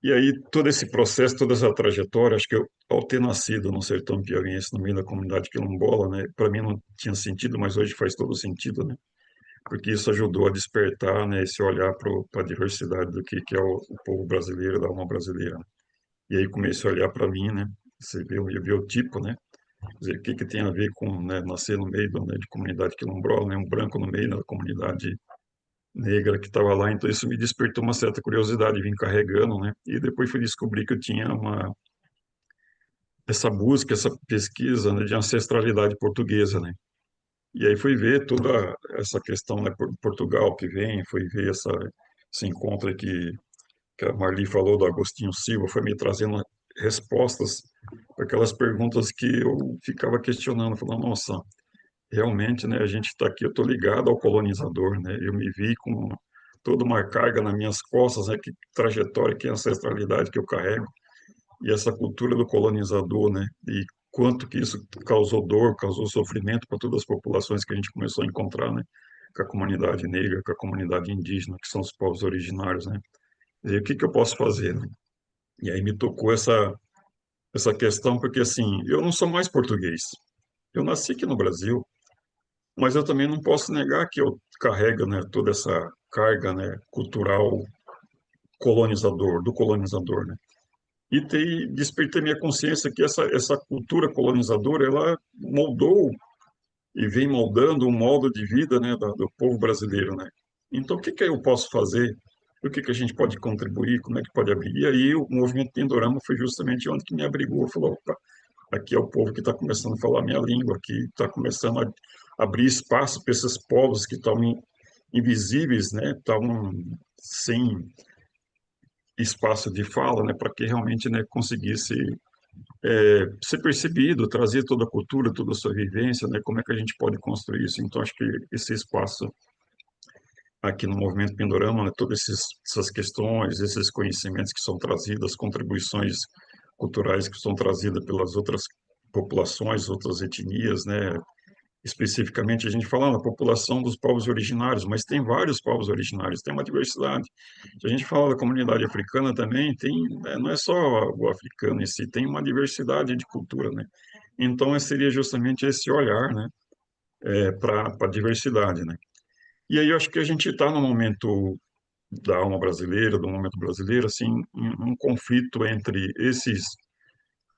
E aí, todo esse processo, toda essa trajetória, acho que eu, ao ter nascido no sertão piauiense, no meio da comunidade quilombola, né, para mim não tinha sentido, mas hoje faz todo sentido, né? Porque isso ajudou a despertar, né, esse olhar para a diversidade do que é o povo brasileiro, da alma brasileira, né? E aí comecei a olhar para mim, né? Você vê o tipo, né? Quer dizer, o que tem a ver com, né, nascer no meio de comunidade quilombola, né, um branco no meio da comunidade negra que estava lá, então isso me despertou uma certa curiosidade, vim carregando, né? E depois fui descobrir que eu tinha essa busca, essa pesquisa, né, de ancestralidade portuguesa, né? E aí fui ver toda essa questão, né, Portugal que vem, fui ver esse encontro que a Marli falou do Agostinho Silva, foi me trazendo respostas para aquelas perguntas que eu ficava questionando, falando, nossa, realmente, né, a gente está aqui, eu estou ligado ao colonizador, né? Eu me vi com toda uma carga nas minhas costas, né? Que trajetória, que ancestralidade que eu carrego, e essa cultura do colonizador, né? E quanto que isso causou dor, causou sofrimento para todas as populações que a gente começou a encontrar, né? Com a comunidade negra, com a comunidade indígena, que são os povos originários, né? E o que eu posso fazer, né? E aí me tocou essa questão, porque assim, eu não sou mais português. Eu nasci aqui no Brasil, mas eu também não posso negar que eu carrego, né, toda essa carga, né, cultural do colonizador, né? E despertei minha consciência que essa cultura colonizadora, ela moldou e vem moldando um modo de vida, né, do povo brasileiro, né? Então, o que eu posso fazer? O que a gente pode contribuir? Como é que pode abrir? E aí o movimento Pindorama foi justamente onde que me abrigou. Falou, opa, aqui é o povo que está começando a falar a minha língua, aqui está começando a abrir espaço para esses povos que estavam invisíveis, né? Estavam sem espaço de fala, né? Para que realmente, né, conseguisse ser percebido, trazer toda a cultura, toda a sua vivência, né? Como é que a gente pode construir isso? Então, acho que esse espaço aqui no Movimento Pindorama, né, todas essas questões, esses conhecimentos que são trazidos, as contribuições culturais que são trazidas pelas outras populações, outras etnias, né? Especificamente, a gente fala na população dos povos originários, mas tem vários povos originários, tem uma diversidade. Se a gente fala da comunidade africana também, tem, né, não é só o africano em si, tem uma diversidade de cultura, né? Então, seria justamente esse olhar, né, para a diversidade, né? E aí eu acho que a gente está no momento da alma brasileira, do momento brasileiro, assim, um conflito entre esses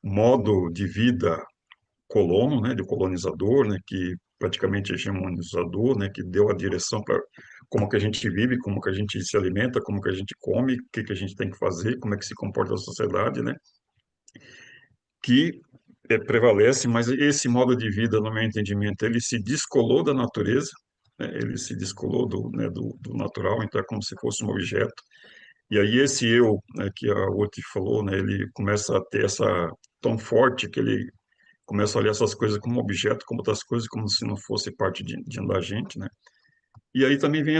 modo de vida colono, né, de colonizador, né, que praticamente hegemonizador, né, que deu a direção para como que a gente vive, como que a gente se alimenta, como que a gente come, o que que a gente tem que fazer, como é que se comporta a sociedade, né, que prevalece, mas esse modo de vida, no meu entendimento, ele se descolou da natureza, né, ele se descolou né, do natural, então é como se fosse um objeto. E aí esse eu, né, que a Oti falou, né, ele começa a ter essa tão forte que ele começa a olhar essas coisas como objeto, como outras coisas, como se não fosse parte da gente, né? E aí também vem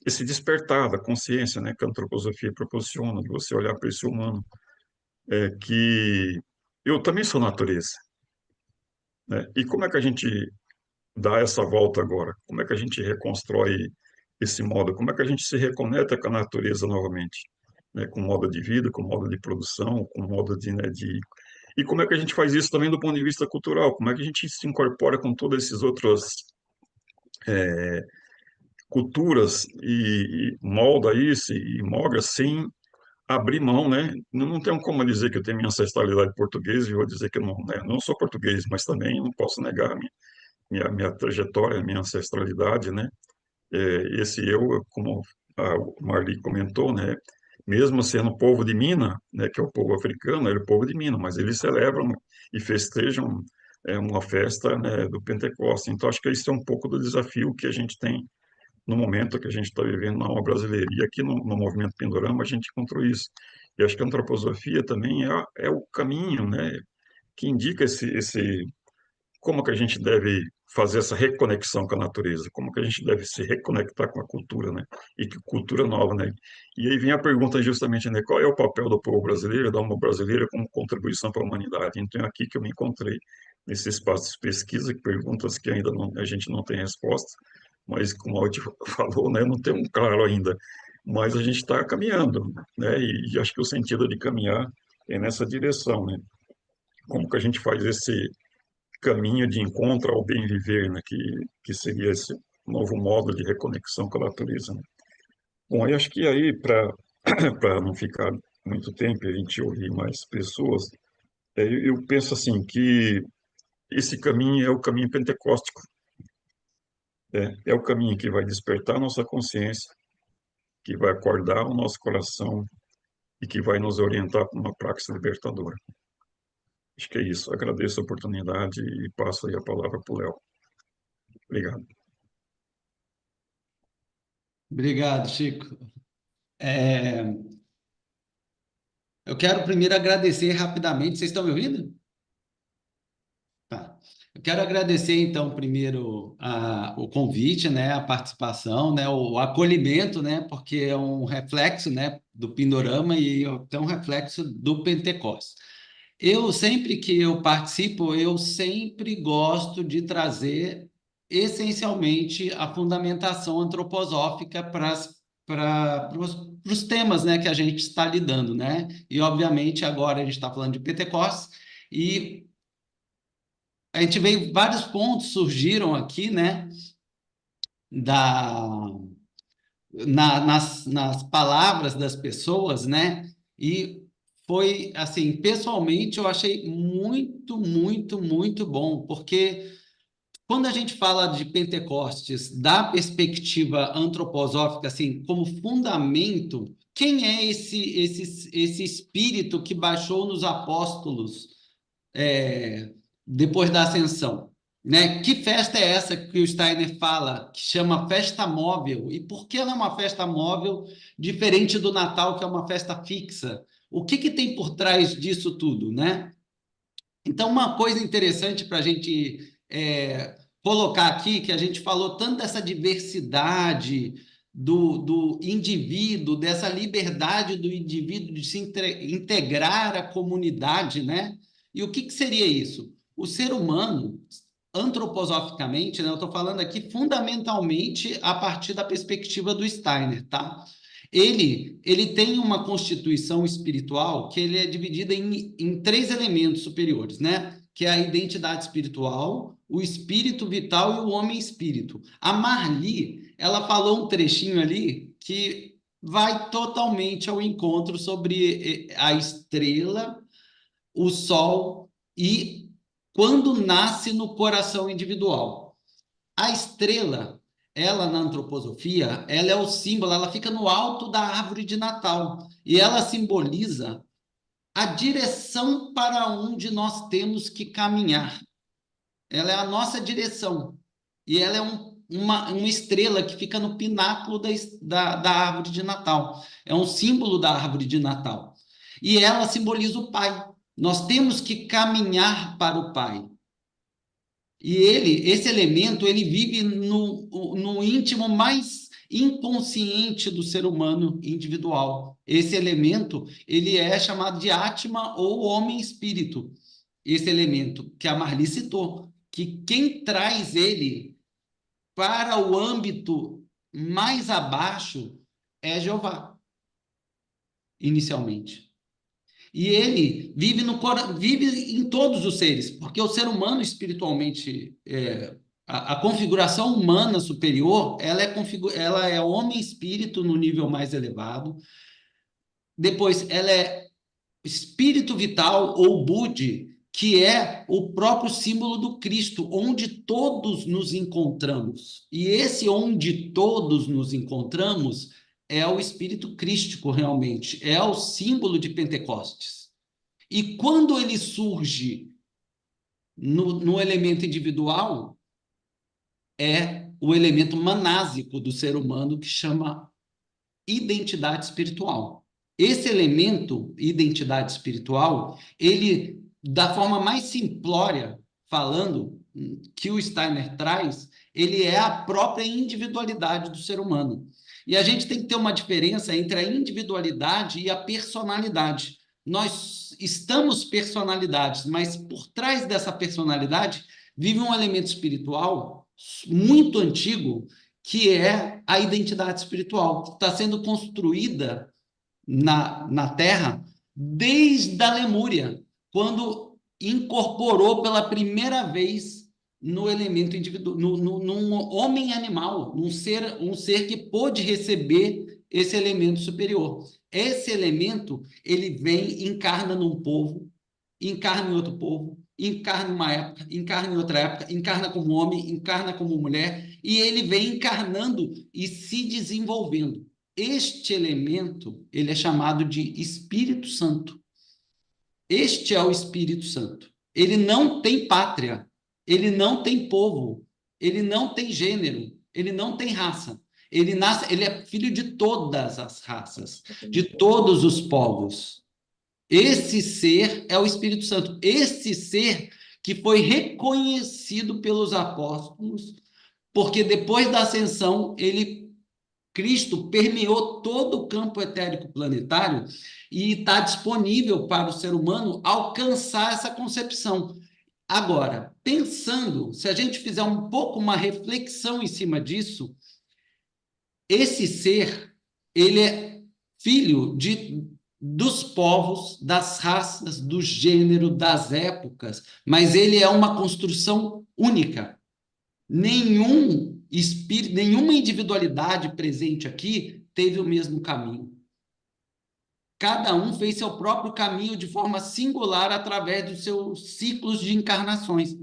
esse despertar da consciência, né, que a antroposofia proporciona, de você olhar para esse humano, que eu também sou natureza, né? E como é que a gente dá essa volta agora? Como é que a gente reconstrói esse modo? Como é que a gente se reconecta com a natureza novamente? Né? Com o modo de vida, com o modo de produção, com o modo de. E como é que a gente faz isso também do ponto de vista cultural? Como é que a gente se incorpora com todas essas outras culturas e molda isso e moga sem abrir mão, né? Não tenho como dizer que eu tenho minha ancestralidade portuguesa e vou dizer que eu não, né? Não sou português, mas também não posso negar a minha trajetória, a minha ancestralidade, né? Esse eu, como a Marli comentou, né? Mesmo sendo povo de Minas, né? Que é o povo africano, ele é o povo de Minas, mas eles celebram e festejam uma festa, né, do Pentecostes. Então, acho que isso é um pouco do desafio que a gente tem no momento que a gente está vivendo na alma brasileira. E aqui no movimento Pindorama a gente encontrou isso. E acho que a antroposofia também é o caminho, né, que indica como que a gente deve fazer essa reconexão com a natureza, como que a gente deve se reconectar com a cultura, né? E que cultura nova, né? E aí vem a pergunta justamente, né? Qual é o papel do povo brasileiro, da alma brasileira, como contribuição para a humanidade? Então é aqui que eu me encontrei, nesse espaço de pesquisa, perguntas que ainda a gente não tem resposta, mas como a Oti falou, né? Não tem um claro ainda, mas a gente está caminhando, né? E acho que o sentido de caminhar é nessa direção, né? Como que a gente faz esse caminho de encontro ao bem viver, né, que seria esse novo modo de reconexão com a natureza, né? Bom, eu acho que aí, para para não ficar muito tempo e a gente ouvir mais pessoas, eu penso assim que esse caminho é o caminho pentecóstico, é o caminho que vai despertar a nossa consciência, que vai acordar o nosso coração e que vai nos orientar para uma prática libertadora. Acho que é isso. Agradeço a oportunidade e passo aí a palavra para o Léo. Obrigado. Obrigado, Chico. Eu quero primeiro agradecer rapidamente. Vocês estão me ouvindo? Tá. Eu quero agradecer, então, primeiro o convite, né, a participação, né, o acolhimento, né, porque é um reflexo, né, do Pindorama e até um reflexo do Pentecostes. Eu, sempre que eu participo, eu sempre gosto de trazer, essencialmente, a fundamentação antroposófica para os temas, né, que a gente está lidando, né? E, obviamente, agora a gente está falando de Pentecostes e a gente veio, vários pontos surgiram aqui, né, da, nas palavras das pessoas, né, e foi, assim, pessoalmente eu achei muito, muito, muito bom, porque quando a gente fala de Pentecostes, da perspectiva antroposófica, assim, como fundamento, quem é esse espírito que baixou nos apóstolos depois da ascensão, né? Que festa é essa que o Steiner fala, que chama festa móvel? E por que ela é uma festa móvel diferente do Natal, que é uma festa fixa? O que tem por trás disso tudo, né? Então, uma coisa interessante para a gente colocar aqui, que a gente falou tanto dessa diversidade do indivíduo, dessa liberdade do indivíduo de se integrar à comunidade, né? E o que seria isso? o ser humano, antroposoficamente, né, eu estou falando aqui fundamentalmente a partir da perspectiva do Steiner, tá? Ele tem uma constituição espiritual que ele é dividida em 3 elementos superiores, né? Que é a identidade espiritual, o espírito vital e o homem-espírito. A Marli, ela falou um trechinho ali que vai totalmente ao encontro sobre a estrela, o sol e quando nasce no coração individual. A estrela, ela na antroposofia, ela é o símbolo, ela fica no alto da árvore de Natal e ela simboliza a direção para onde nós temos que caminhar. Ela é a nossa direção e ela é uma estrela que fica no pináculo da árvore de Natal. É um símbolo da árvore de Natal. E ela simboliza o Pai. Nós temos que caminhar para o Pai. E esse elemento, ele vive no íntimo mais inconsciente do ser humano individual. Esse elemento, ele é chamado de Atma ou homem-espírito. Esse elemento que a Marli citou, que quem traz ele para o âmbito mais abaixo é Jeová, inicialmente. E ele vive em todos os seres, porque o ser humano espiritualmente, a configuração humana superior, ela é homem-espírito no nível mais elevado. Depois, ela é espírito vital ou Budi, que é o próprio símbolo do Cristo, onde todos nos encontramos. E esse onde todos nos encontramos é o espírito crístico, realmente, é o símbolo de Pentecostes. E quando ele surge no elemento individual, é o elemento manásico do ser humano, que chama identidade espiritual. Esse elemento, identidade espiritual, ele, da forma mais simplória, falando, que o Steiner traz, ele é a própria individualidade do ser humano. E a gente tem que ter uma diferença entre a individualidade e a personalidade. Nós estamos personalidades, mas por trás dessa personalidade vive um elemento espiritual muito antigo, que é a identidade espiritual, que está sendo construída na Terra desde a Lemúria, quando incorporou pela primeira vez no elemento individual, num homem animal, um ser que pôde receber esse elemento superior. Esse elemento, ele vem, encarna num povo, encarna em outro povo, encarna em uma época, encarna em outra época, encarna como homem, encarna como mulher, e ele vem encarnando e se desenvolvendo. Este elemento, ele é chamado de Espírito Santo. Este é o Espírito Santo. Ele não tem pátria, ele não tem povo, ele não tem gênero, ele não tem raça. Ele é filho de todas as raças, de todos os povos. Esse ser é o Espírito Santo. Esse ser que foi reconhecido pelos apóstolos, porque depois da ascensão, Cristo permeou todo o campo etérico planetário e está disponível para o ser humano alcançar essa concepção. Agora, pensando, se a gente fizer um pouco uma reflexão em cima disso, esse ser, ele é filho dos povos, das raças, do gênero, das épocas, mas ele é uma construção única. Nenhum espírito, nenhuma individualidade presente aqui teve o mesmo caminho. Cada um fez seu próprio caminho de forma singular através dos seus ciclos de encarnações.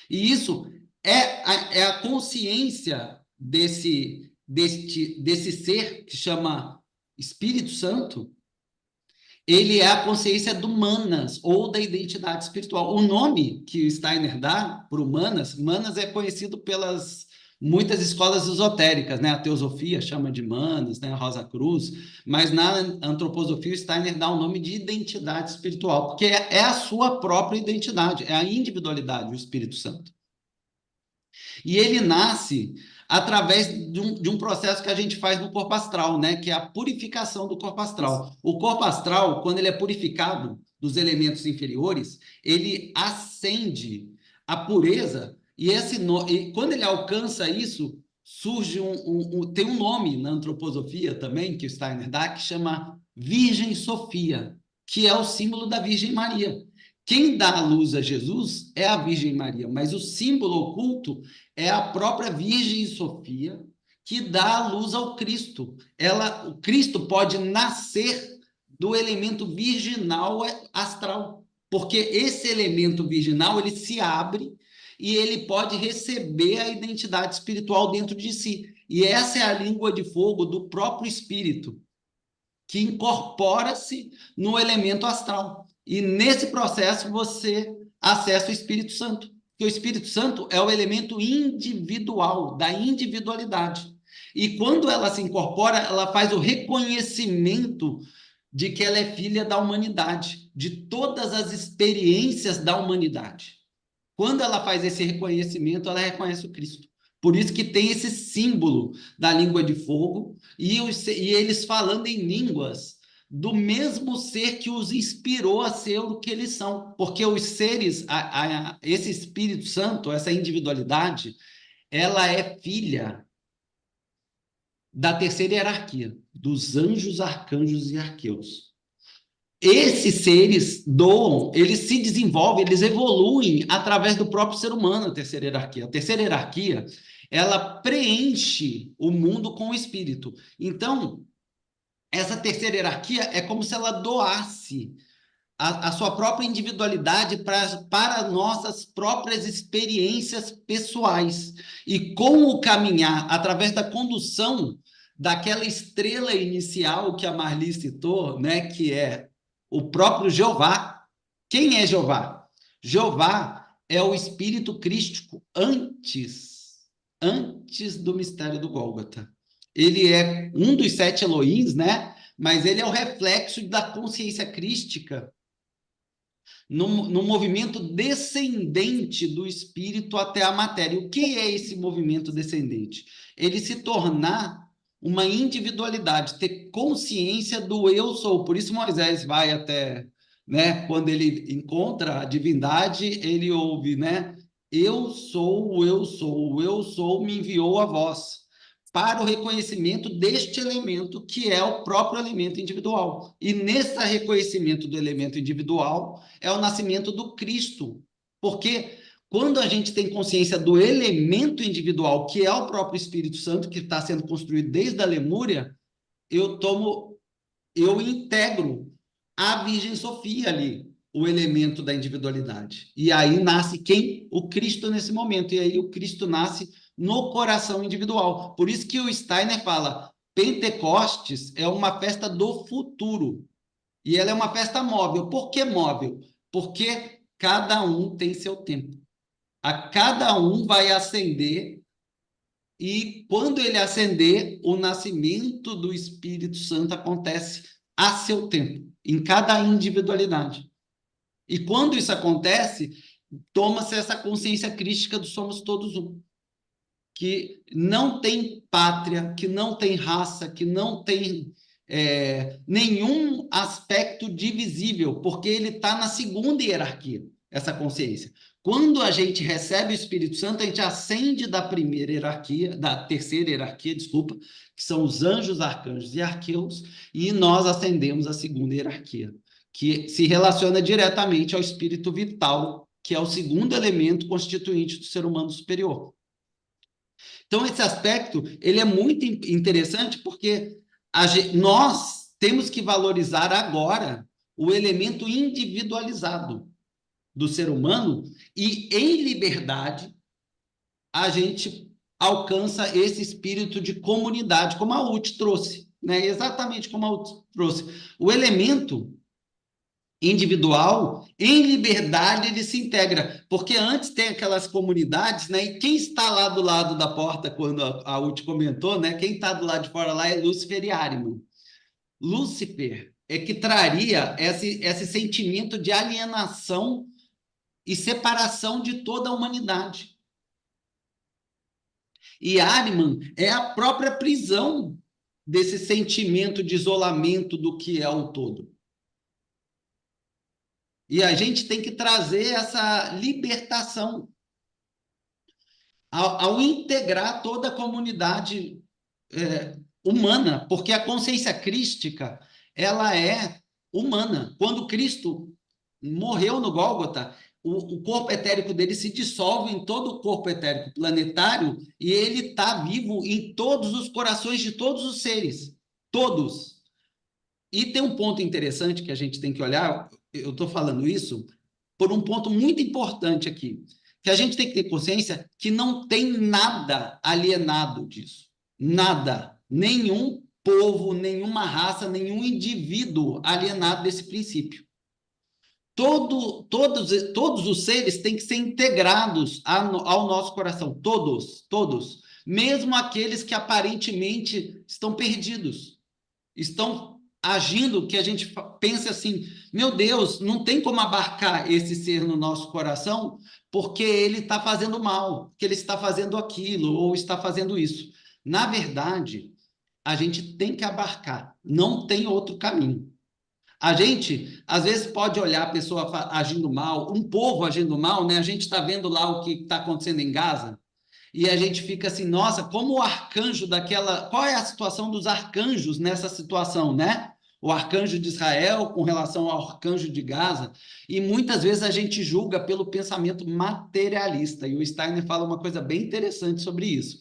E isso é a consciência desse ser que chama Espírito Santo. Ele é a consciência do Manas, ou da identidade espiritual. O nome que o Steiner dá para o Manas é conhecido pelas muitas escolas esotéricas, né? A teosofia chama de Manas, né? A Rosa Cruz, mas na antroposofia o Steiner dá o nome de identidade espiritual, porque é a sua própria identidade, é a individualidade, o Espírito Santo. E ele nasce através de um processo que a gente faz no corpo astral, né? Que é a purificação do corpo astral. O corpo astral, quando ele é purificado dos elementos inferiores, ele ascende a pureza, e quando ele alcança isso, surge tem um nome na antroposofia também, que o Steiner dá, que chama Virgem Sofia, que é o símbolo da Virgem Maria. Quem dá a luz a Jesus é a Virgem Maria, mas o símbolo oculto é a própria Virgem Sofia, que dá a luz ao Cristo. O Cristo pode nascer do elemento virginal astral, porque esse elemento virginal ele se abre e ele pode receber a identidade espiritual dentro de si. E essa é a língua de fogo do próprio Espírito, que incorpora-se no elemento astral. E nesse processo você acessa o Espírito Santo. Porque o Espírito Santo é o elemento individual, da individualidade. E quando ela se incorpora, ela faz o reconhecimento de que ela é filha da humanidade, de todas as experiências da humanidade. Quando ela faz esse reconhecimento, ela reconhece o Cristo. Por isso que tem esse símbolo da língua de fogo e eles falando em línguas do mesmo ser que os inspirou a ser o que eles são. Porque os seres, esse Espírito Santo, essa individualidade, ela é filha da terceira hierarquia, dos anjos, arcanjos e arqueus. Esses seres doam, eles se desenvolvem, eles evoluem através do próprio ser humano, a terceira hierarquia. A terceira hierarquia, ela preenche o mundo com o espírito. Então, essa terceira hierarquia é como se ela doasse a sua própria individualidade para nossas próprias experiências pessoais. E com o caminhar, através da condução daquela estrela inicial que a Marli citou, né, que é o próprio Jeová. Quem é Jeová? Jeová é o espírito crístico antes do mistério do Gólgota. Ele é um dos 7 Elohims, né? Mas ele é o reflexo da consciência crística no movimento descendente do espírito até a matéria. O que é esse movimento descendente? Ele se tornar uma individualidade, ter consciência do eu sou. Por isso Moisés vai até, né, quando ele encontra a divindade, ele ouve, né, eu sou, me enviou a vós, para o reconhecimento deste elemento, que é o próprio elemento individual. E nesse reconhecimento do elemento individual é o nascimento do Cristo. Porque quando a gente tem consciência do elemento individual, que é o próprio Espírito Santo, que está sendo construído desde a Lemúria, eu integro a Virgem Sofia ali, o elemento da individualidade. E aí nasce quem? O Cristo nesse momento. E aí o Cristo nasce no coração individual. Por isso que o Steiner fala, Pentecostes é uma festa do futuro. E ela é uma festa móvel. Por que móvel? Porque cada um tem seu tempo. A cada um vai acender, e quando ele acender, o nascimento do Espírito Santo acontece a seu tempo, em cada individualidade. E quando isso acontece, toma-se essa consciência crística do somos todos um. Que não tem pátria, que não tem raça, que não tem nenhum aspecto divisível, porque ele está na segunda hierarquia, essa consciência. Quando a gente recebe o Espírito Santo, a gente ascende da primeira hierarquia, da terceira hierarquia, desculpa, que são os anjos, arcanjos e arqueus, e nós ascendemos à segunda hierarquia, que se relaciona diretamente ao espírito vital, que é o segundo elemento constituinte do ser humano superior. Então, esse aspecto ele é muito interessante porque nós temos que valorizar agora o elemento individualizado do ser humano e, em liberdade, a gente alcança esse espírito de comunidade, como a UT trouxe, né? Exatamente como a UT trouxe. O elemento individual, em liberdade, ele se integra, porque antes tem aquelas comunidades, né? E quem está lá do lado da porta, quando a UT comentou, né? Quem está do lado de fora lá é Lúcifer e Ahriman. Lúcifer é que traria esse sentimento de alienação e separação de toda a humanidade. E Ahriman é a própria prisão desse sentimento de isolamento do que é o todo. E a gente tem que trazer essa libertação ao integrar toda a comunidade humana, porque a consciência crística, ela é humana. Quando Cristo morreu no Gólgota, o corpo etérico dele se dissolve em todo o corpo etérico planetário e ele está vivo em todos os corações de todos os seres. Todos. E tem um ponto interessante que a gente tem que olhar, eu estou falando isso por um ponto muito importante aqui, que a gente tem que ter consciência que não tem nada alienado disso. Nada. Nenhum povo, nenhuma raça, nenhum indivíduo alienado desse princípio. Todos os seres têm que ser integrados ao nosso coração. Todos. Mesmo aqueles que aparentemente estão perdidos. Estão agindo que a gente pensa assim, meu Deus, não tem como abarcar esse ser no nosso coração porque ele está fazendo mal, que ele está fazendo aquilo ou está fazendo isso. Na verdade, a gente tem que abarcar, não tem outro caminho. A gente, às vezes, pode olhar a pessoa agindo mal, um povo agindo mal, né? A gente está vendo lá o que está acontecendo em Gaza, e a gente fica assim, nossa, como o arcanjo daquela... Qual é a situação dos arcanjos nessa situação, né? O arcanjo de Israel com relação ao arcanjo de Gaza, e muitas vezes a gente julga pelo pensamento materialista, e o Steiner fala uma coisa bem interessante sobre isso.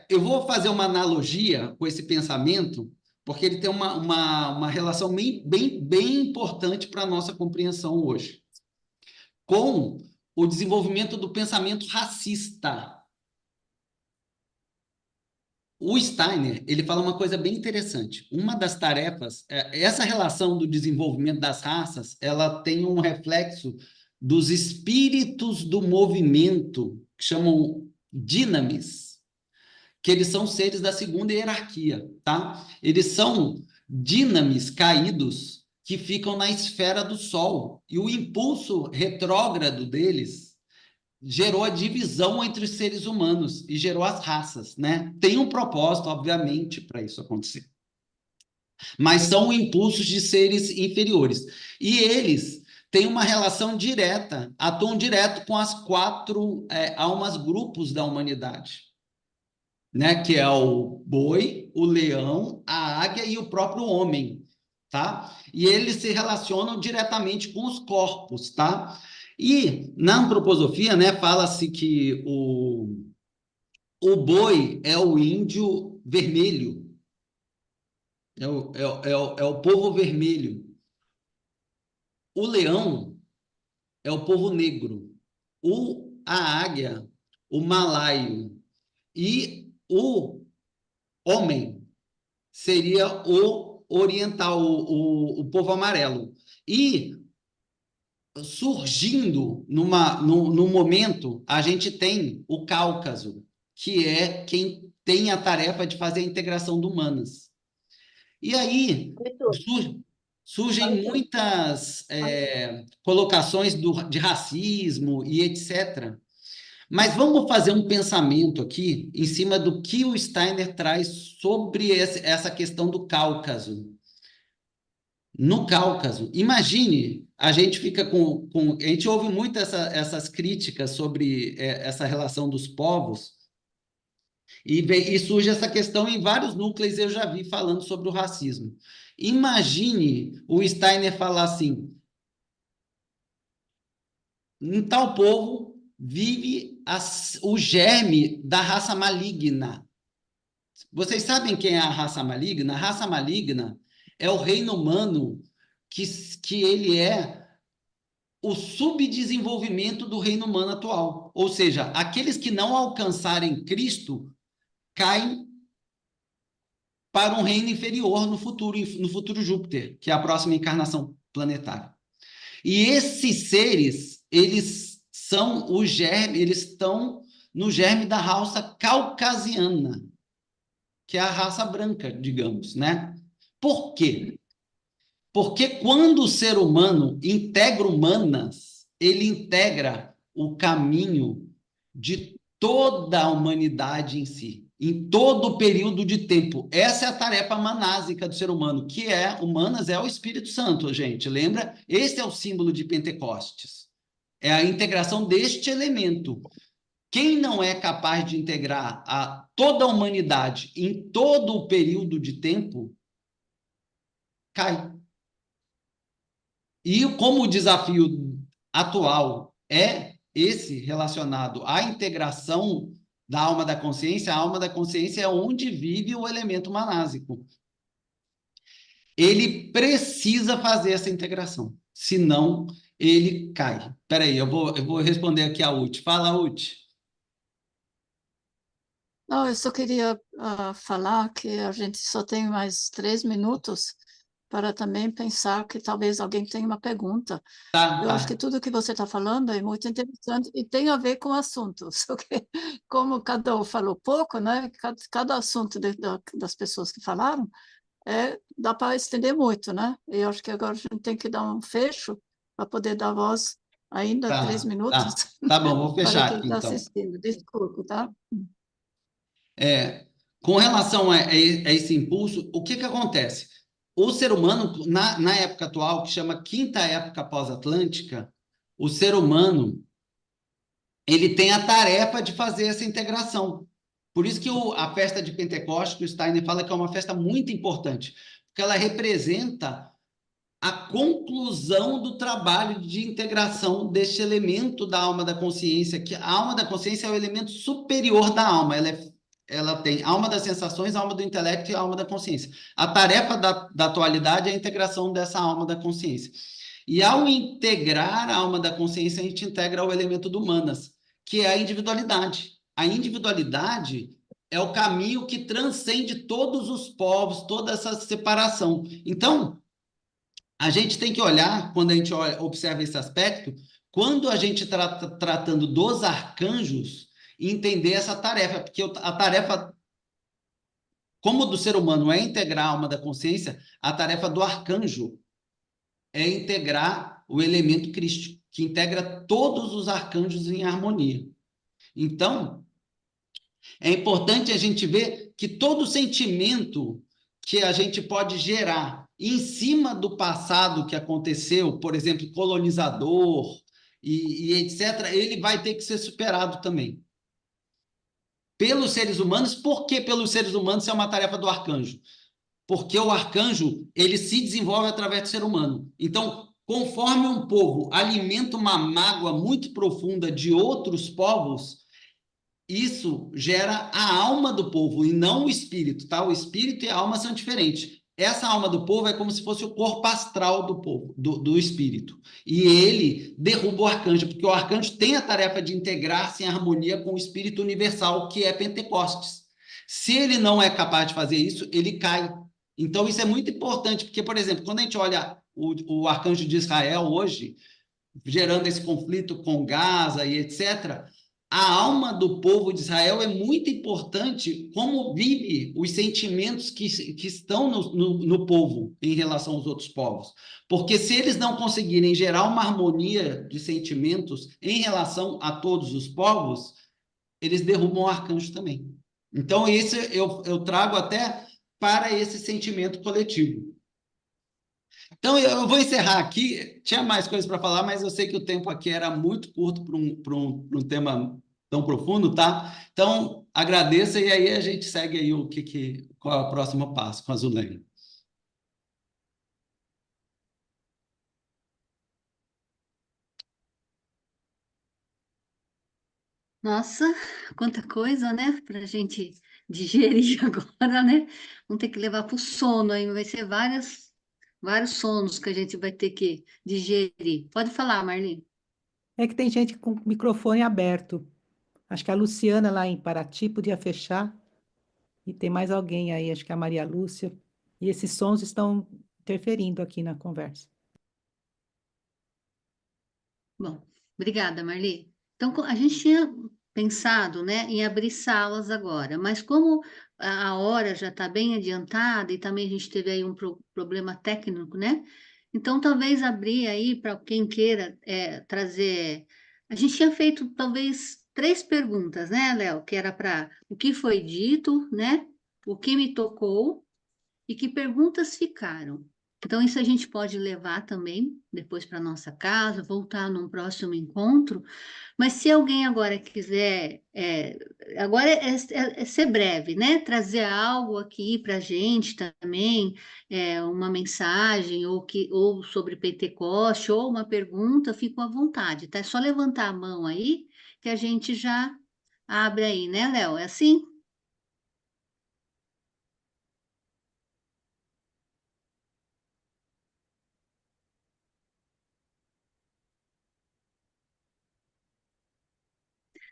Eu vou fazer uma analogia com esse pensamento, porque ele tem uma relação bem importante para a nossa compreensão hoje, com o desenvolvimento do pensamento racista. O Steiner, ele fala uma coisa bem interessante. Uma das tarefas, essa relação do desenvolvimento das raças, ela tem um reflexo dos espíritos do movimento, que chamam dinamis, que eles são seres da segunda hierarquia, tá? Eles são dinamis caídos que ficam na esfera do Sol. E o impulso retrógrado deles gerou a divisão entre os seres humanos e gerou as raças, né? Tem um propósito, obviamente, para isso acontecer. Mas são impulsos de seres inferiores. E eles têm uma relação direta, atuam direto com as 4 almas grupos da humanidade, né? Que é o boi, o leão, a águia e o próprio homem, tá? E eles se relacionam diretamente com os corpos, tá? E na antroposofia, né, fala-se que o boi é o índio vermelho, é o povo vermelho. O leão é o povo negro. A águia, o malaio. E o homem seria o oriental, o povo amarelo. E surgindo num momento, a gente tem o Cáucaso, que é quem tem a tarefa de fazer a integração de humanas. E aí surgem muitas colocações de racismo e etc. Mas vamos fazer um pensamento aqui em cima do que o Steiner traz sobre essa questão do Cáucaso. No Cáucaso, imagine, a gente fica a gente ouve muito essas críticas sobre essa relação dos povos, e surge essa questão em vários núcleos, eu já vi falando sobre o racismo. Imagine o Steiner falar assim, em tal povo vive o germe da raça maligna. Vocês sabem quem é a raça maligna? A raça maligna é o reino humano que ele é o subdesenvolvimento do reino humano atual. Ou seja, aqueles que não alcançarem Cristo caem para um reino inferior no futuro Júpiter, que é a próxima encarnação planetária. E esses seres, eles são o germe, eles estão no germe da raça caucasiana, que é a raça branca, digamos, né? Por quê? Porque quando o ser humano integra humanas, ele integra o caminho de toda a humanidade em si, em todo o período de tempo. Essa é a tarefa manásica do ser humano, que é, humanas é o Espírito Santo, gente, lembra? Esse é o símbolo de Pentecostes. É a integração deste elemento. Quem não é capaz de integrar toda a humanidade em todo o período de tempo, cai. E como o desafio atual é esse relacionado à integração da alma da consciência, a alma da consciência é onde vive o elemento manásico. Ele precisa fazer essa integração, senão ele cai. Espera aí, eu vou responder aqui a Uti. Fala, Uti. Não, eu só queria falar que a gente só tem mais 3 minutos para também pensar que talvez alguém tenha uma pergunta. Eu acho que tudo que você está falando é muito interessante e tem a ver com o assunto. Só que, como cada um falou pouco, né? Cada assunto das pessoas que falaram, dá para estender muito, né? E eu acho que agora a gente tem que dar um fecho para poder dar voz ainda 3 minutos Tá bom, vou para fechar quem aqui está então. assistindo. Desculpe, tá? Com relação a esse impulso, o que acontece? O ser humano, na época atual, que chama quinta época pós-atlântica, o ser humano ele tem a tarefa de fazer essa integração. Por isso que a festa de Pentecostes, que o Steiner fala que é uma festa muito importante, porque ela representa a conclusão do trabalho de integração deste elemento da alma da consciência, que a alma da consciência é o elemento superior da alma, ela tem a alma das sensações, a alma do intelecto e a alma da consciência. A tarefa da atualidade é a integração dessa alma da consciência. E ao integrar a alma da consciência, a gente integra o elemento do manas, que é a individualidade. A individualidade é o caminho que transcende todos os povos, toda essa separação. Então, a gente tem que olhar, quando a gente observa esse aspecto, quando a gente está tratando dos arcanjos, entender essa tarefa, porque a tarefa, como do ser humano é integrar a alma da consciência, a tarefa do arcanjo é integrar o elemento crístico, que integra todos os arcanjos em harmonia. Então, é importante a gente ver que todo sentimento que a gente pode gerar em cima do passado que aconteceu, por exemplo, colonizador e etc., ele vai ter que ser superado também. Pelos seres humanos, por que pelos seres humanos isso é uma tarefa do arcanjo? Porque o arcanjo, ele se desenvolve através do ser humano. Então, conforme um povo alimenta uma mágoa muito profunda de outros povos, isso gera a alma do povo e não o espírito, tá? O espírito e a alma são diferentes. Essa alma do povo é como se fosse o corpo astral do povo, do espírito. E ele derruba o arcanjo, porque o arcanjo tem a tarefa de integrar-se em harmonia com o espírito universal, que é Pentecostes. Se ele não é capaz de fazer isso, ele cai. Então, isso é muito importante, porque, por exemplo, quando a gente olha o arcanjo de Israel hoje, gerando esse conflito com Gaza e etc., a alma do povo de Israel é muito importante como vive os sentimentos que estão no povo em relação aos outros povos. Porque se eles não conseguirem gerar uma harmonia de sentimentos em relação a todos os povos, eles derrubam o arcanjo também. Então, isso eu trago até para esse sentimento coletivo. Então, eu vou encerrar aqui. Tinha mais coisas para falar, mas eu sei que o tempo aqui era muito curto para um tema tão profundo, tá? Então, agradeço e aí a gente segue aí qual é o próximo passo com a Zulene. Nossa, quanta coisa, né? Para a gente digerir agora, né? Vamos ter que levar para o sono aí, vai ser vários sonos que a gente vai ter que digerir. Pode falar, Marli. É que tem gente com o microfone aberto. Acho que a Luciana lá em Paraty podia fechar. E tem mais alguém aí, acho que é a Maria Lúcia. E esses sons estão interferindo aqui na conversa. Bom, obrigada, Marli. Então, a gente tinha pensado, né, em abrir salas agora, mas como a hora já está bem adiantada e também a gente teve aí um problema técnico, né? Então, talvez abrir aí para quem queira trazer. A gente tinha feito, talvez, três perguntas, né, Léo? Que era para o que foi dito, né? O que me tocou e que perguntas ficaram. Então, isso a gente pode levar também depois para nossa casa, voltar num próximo encontro. Mas se alguém agora quiser, agora é ser breve, né? Trazer algo aqui para a gente também, uma mensagem, ou sobre Pentecoste, ou uma pergunta, fico à vontade, tá? É só levantar a mão aí que a gente já abre aí, né, Léo? É assim?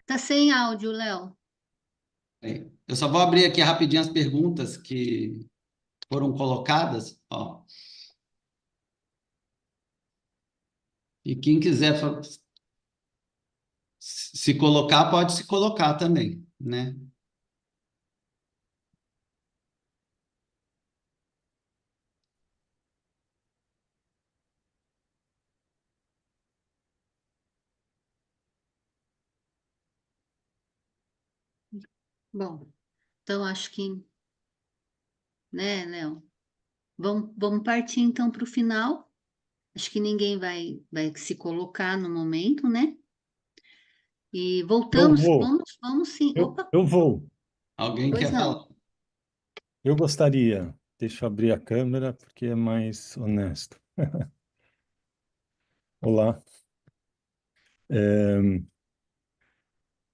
Tá sem áudio, Léo. Eu só vou abrir aqui rapidinho as perguntas que foram colocadas, ó. E quem quiser se colocar, pode se colocar também, né? Bom, então acho que, né, Léo? Vamos partir então para o final. Acho que ninguém vai se colocar no momento, né? E Eu voltamos, vou, vamos sim. Opa, eu vou. Alguém pois quer não. falar? Eu gostaria, deixa eu abrir a câmera porque é mais honesto. Olá. É,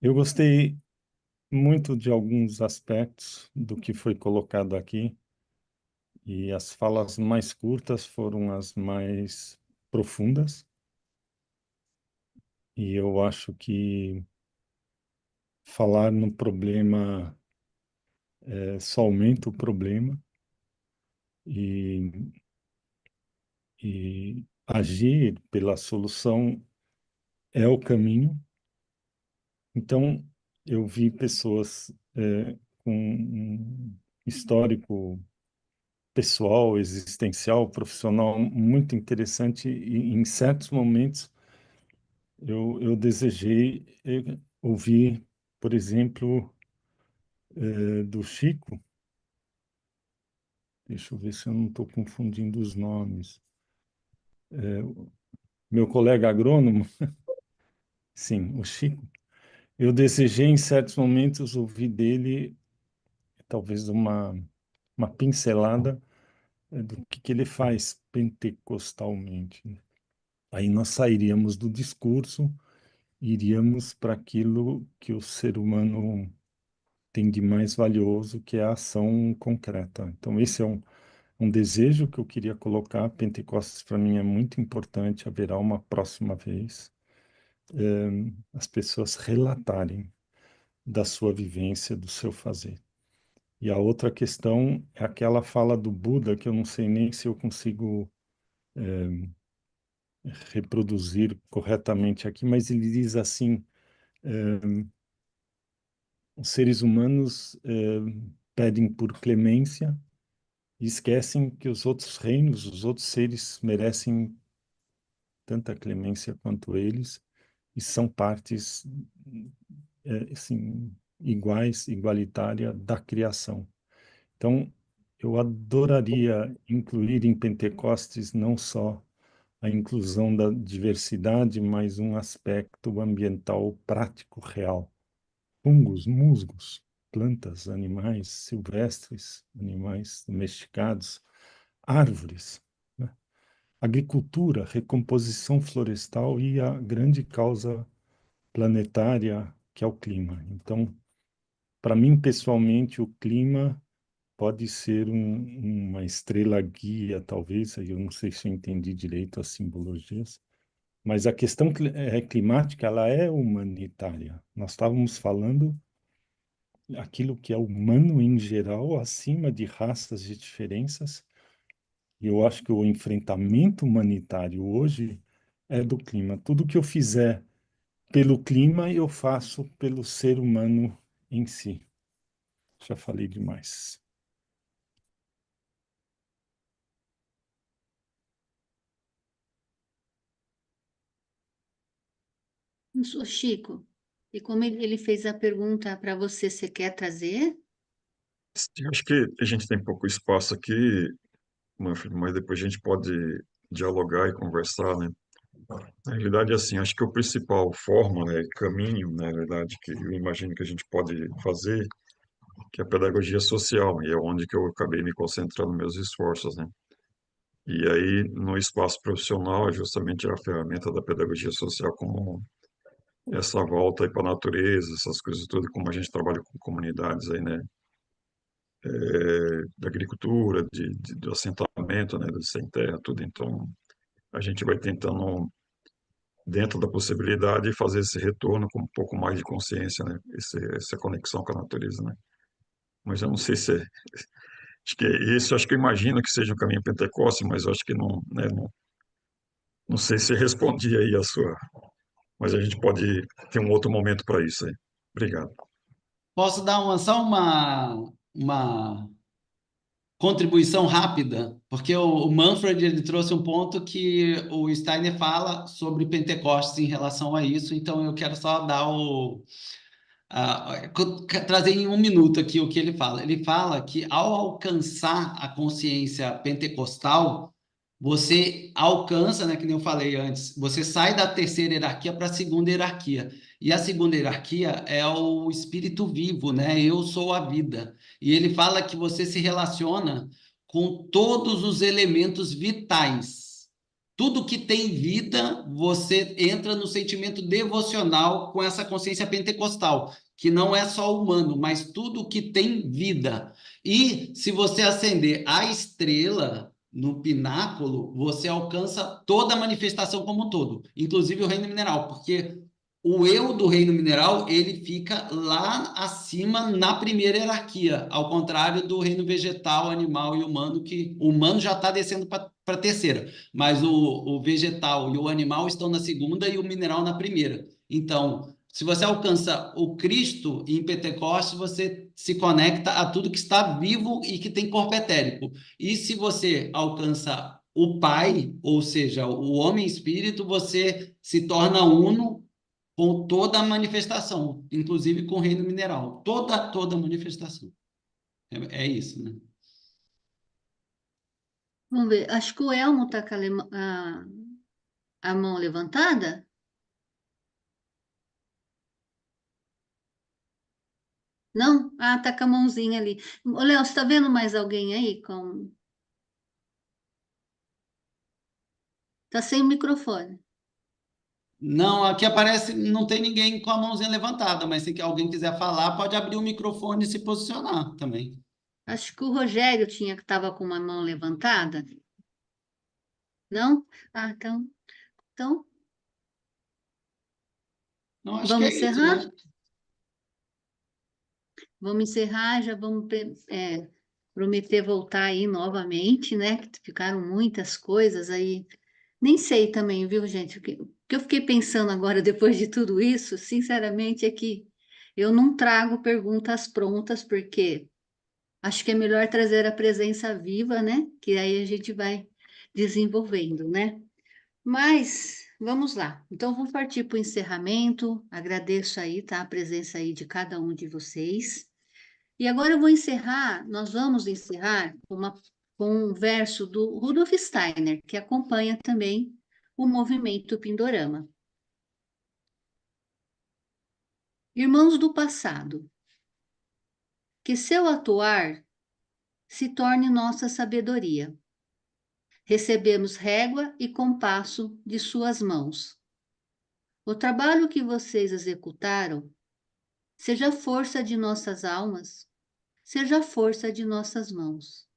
eu gostei muito de alguns aspectos do que foi colocado aqui e as falas mais curtas foram as mais profundas e eu acho que falar no problema só aumenta o problema e, e agir pela solução é o caminho. Então, eu vi pessoas com um histórico pessoal, existencial, profissional muito interessante e em certos momentos eu desejei ouvir, por exemplo, do Chico, deixa eu ver se eu não estou confundindo os nomes, meu colega agrônomo, sim, o Chico, eu desejei em certos momentos ouvir dele talvez uma pincelada do que ele faz pentecostalmente, né? Aí nós sairíamos do discurso, iríamos para aquilo que o ser humano tem de mais valioso, que é a ação concreta. Então, esse é um desejo que eu queria colocar. Pentecostes, para mim, é muito importante. Haverá uma próxima vez. As pessoas relatarem da sua vivência, do seu fazer. E a outra questão é aquela fala do Buda, que eu não sei nem se eu consigo reproduzir corretamente aqui, mas ele diz assim: os seres humanos pedem por clemência e esquecem que os outros reinos, os outros seres merecem tanta clemência quanto eles e são partes assim, iguais, igualitária da criação. Então, eu adoraria incluir em Pentecostes não só a inclusão da diversidade, mas um aspecto ambiental prático, real. Fungos, musgos, plantas, animais silvestres, animais domesticados, árvores, né? Agricultura, recomposição florestal e a grande causa planetária que é o clima. Então, para mim, pessoalmente, o clima pode ser uma estrela guia, talvez, aí eu não sei se eu entendi direito as simbologias, mas a questão climática, ela é humanitária. Nós estávamos falando aquilo que é humano em geral, acima de raças e diferenças, e eu acho que o enfrentamento humanitário hoje é do clima. Tudo que eu fizer pelo clima, eu faço pelo ser humano em si. Já falei demais. Chico, E como ele fez a pergunta para você, você quer trazer? Eu acho que a gente tem pouco espaço aqui, Manfred, mas depois a gente pode dialogar e conversar, né? Na realidade, assim, acho que o principal forma, né, caminho, na verdade, que eu imagino que a gente pode fazer, que é a pedagogia social, e é onde que eu acabei me concentrando meus esforços, né? E aí, no espaço profissional, é justamente a ferramenta da pedagogia social como essa volta aí para a natureza, essas coisas tudo, como a gente trabalha com comunidades aí, né? Da agricultura, do assentamento, né? Do sem terra, tudo. Então, a gente vai tentando, dentro da possibilidade, fazer esse retorno com um pouco mais de consciência, né? Essa conexão com a natureza, né? Mas eu não sei se é, acho que é isso, acho que eu imagino que seja o caminho Pentecoste, mas eu acho que não, né? Não sei se respondi aí a sua, mas a gente pode ter um outro momento para isso aí. Obrigado. Posso dar só uma contribuição rápida? Porque o Manfred ele trouxe um ponto que o Steiner fala sobre Pentecostes em relação a isso, então eu quero só dar trazer em um minuto aqui o que ele fala. Ele fala que ao alcançar a consciência pentecostal, você alcança, né, que nem eu falei antes, você sai da terceira hierarquia para a segunda hierarquia. E a segunda hierarquia é o espírito vivo, né? Eu sou a vida. E ele fala que você se relaciona com todos os elementos vitais. Tudo que tem vida, você entra no sentimento devocional com essa consciência pentecostal, que não é só humano, mas tudo que tem vida. E se você acender a estrela no pináculo, você alcança toda a manifestação como um todo, inclusive o reino mineral, porque o eu do reino mineral, ele fica lá acima na primeira hierarquia, ao contrário do reino vegetal, animal e humano, que o humano já está descendo para a terceira, mas o vegetal e o animal estão na segunda e o mineral na primeira. Então, se você alcança o Cristo em Pentecostes, você se conecta a tudo que está vivo e que tem corpo etérico. E se você alcança o Pai, ou seja, o homem espírito, você se torna uno com toda a manifestação, inclusive com o reino mineral. Toda a manifestação. É isso, né? Vamos ver, acho que o Elmo está com a mão levantada. Não? Ah, tá com a mãozinha ali. Ô, Léo, você está vendo mais alguém aí com... Tá sem o microfone. Não, aqui aparece, não tem ninguém com a mãozinha levantada, mas se alguém quiser falar, pode abrir o microfone e se posicionar também. Acho que o Rogério tinha que estava com uma mão levantada. Não? Ah, então Não, acho que vamos é isso, encerrar? né? Vamos encerrar, já vamos prometer voltar aí novamente, né? Que ficaram muitas coisas aí. Nem sei também, viu, gente? O que eu fiquei pensando agora, depois de tudo isso, sinceramente, é que eu não trago perguntas prontas, porque acho que é melhor trazer a presença viva, né? Que aí a gente vai desenvolvendo, né? Mas vamos lá. Então vamos partir para o encerramento. Agradeço aí, tá? A presença aí de cada um de vocês. E agora eu vou encerrar, nós vamos encerrar com um verso do Rudolf Steiner, que acompanha também o movimento Pindorama. Irmãos do passado, que seu atuar se torne nossa sabedoria. Recebemos régua e compasso de suas mãos. O trabalho que vocês executaram, seja a força de nossas almas, seja a força de nossas mãos.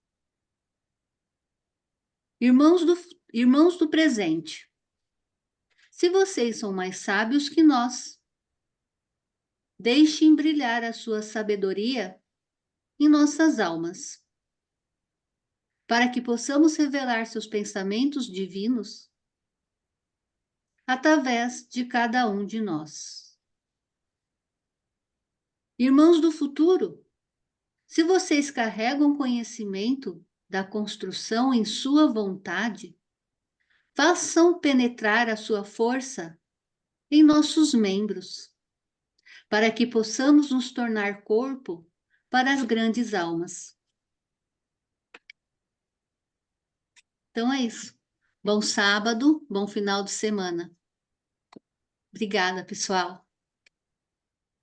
Irmãos do presente, se vocês são mais sábios que nós, deixem brilhar a sua sabedoria em nossas almas, para que possamos revelar seus pensamentos divinos através de cada um de nós. Irmãos do futuro, se vocês carregam conhecimento da construção em sua vontade, façam penetrar a sua força em nossos membros, para que possamos nos tornar corpo para as grandes almas. Então é isso. Bom sábado, bom final de semana. Obrigada, pessoal.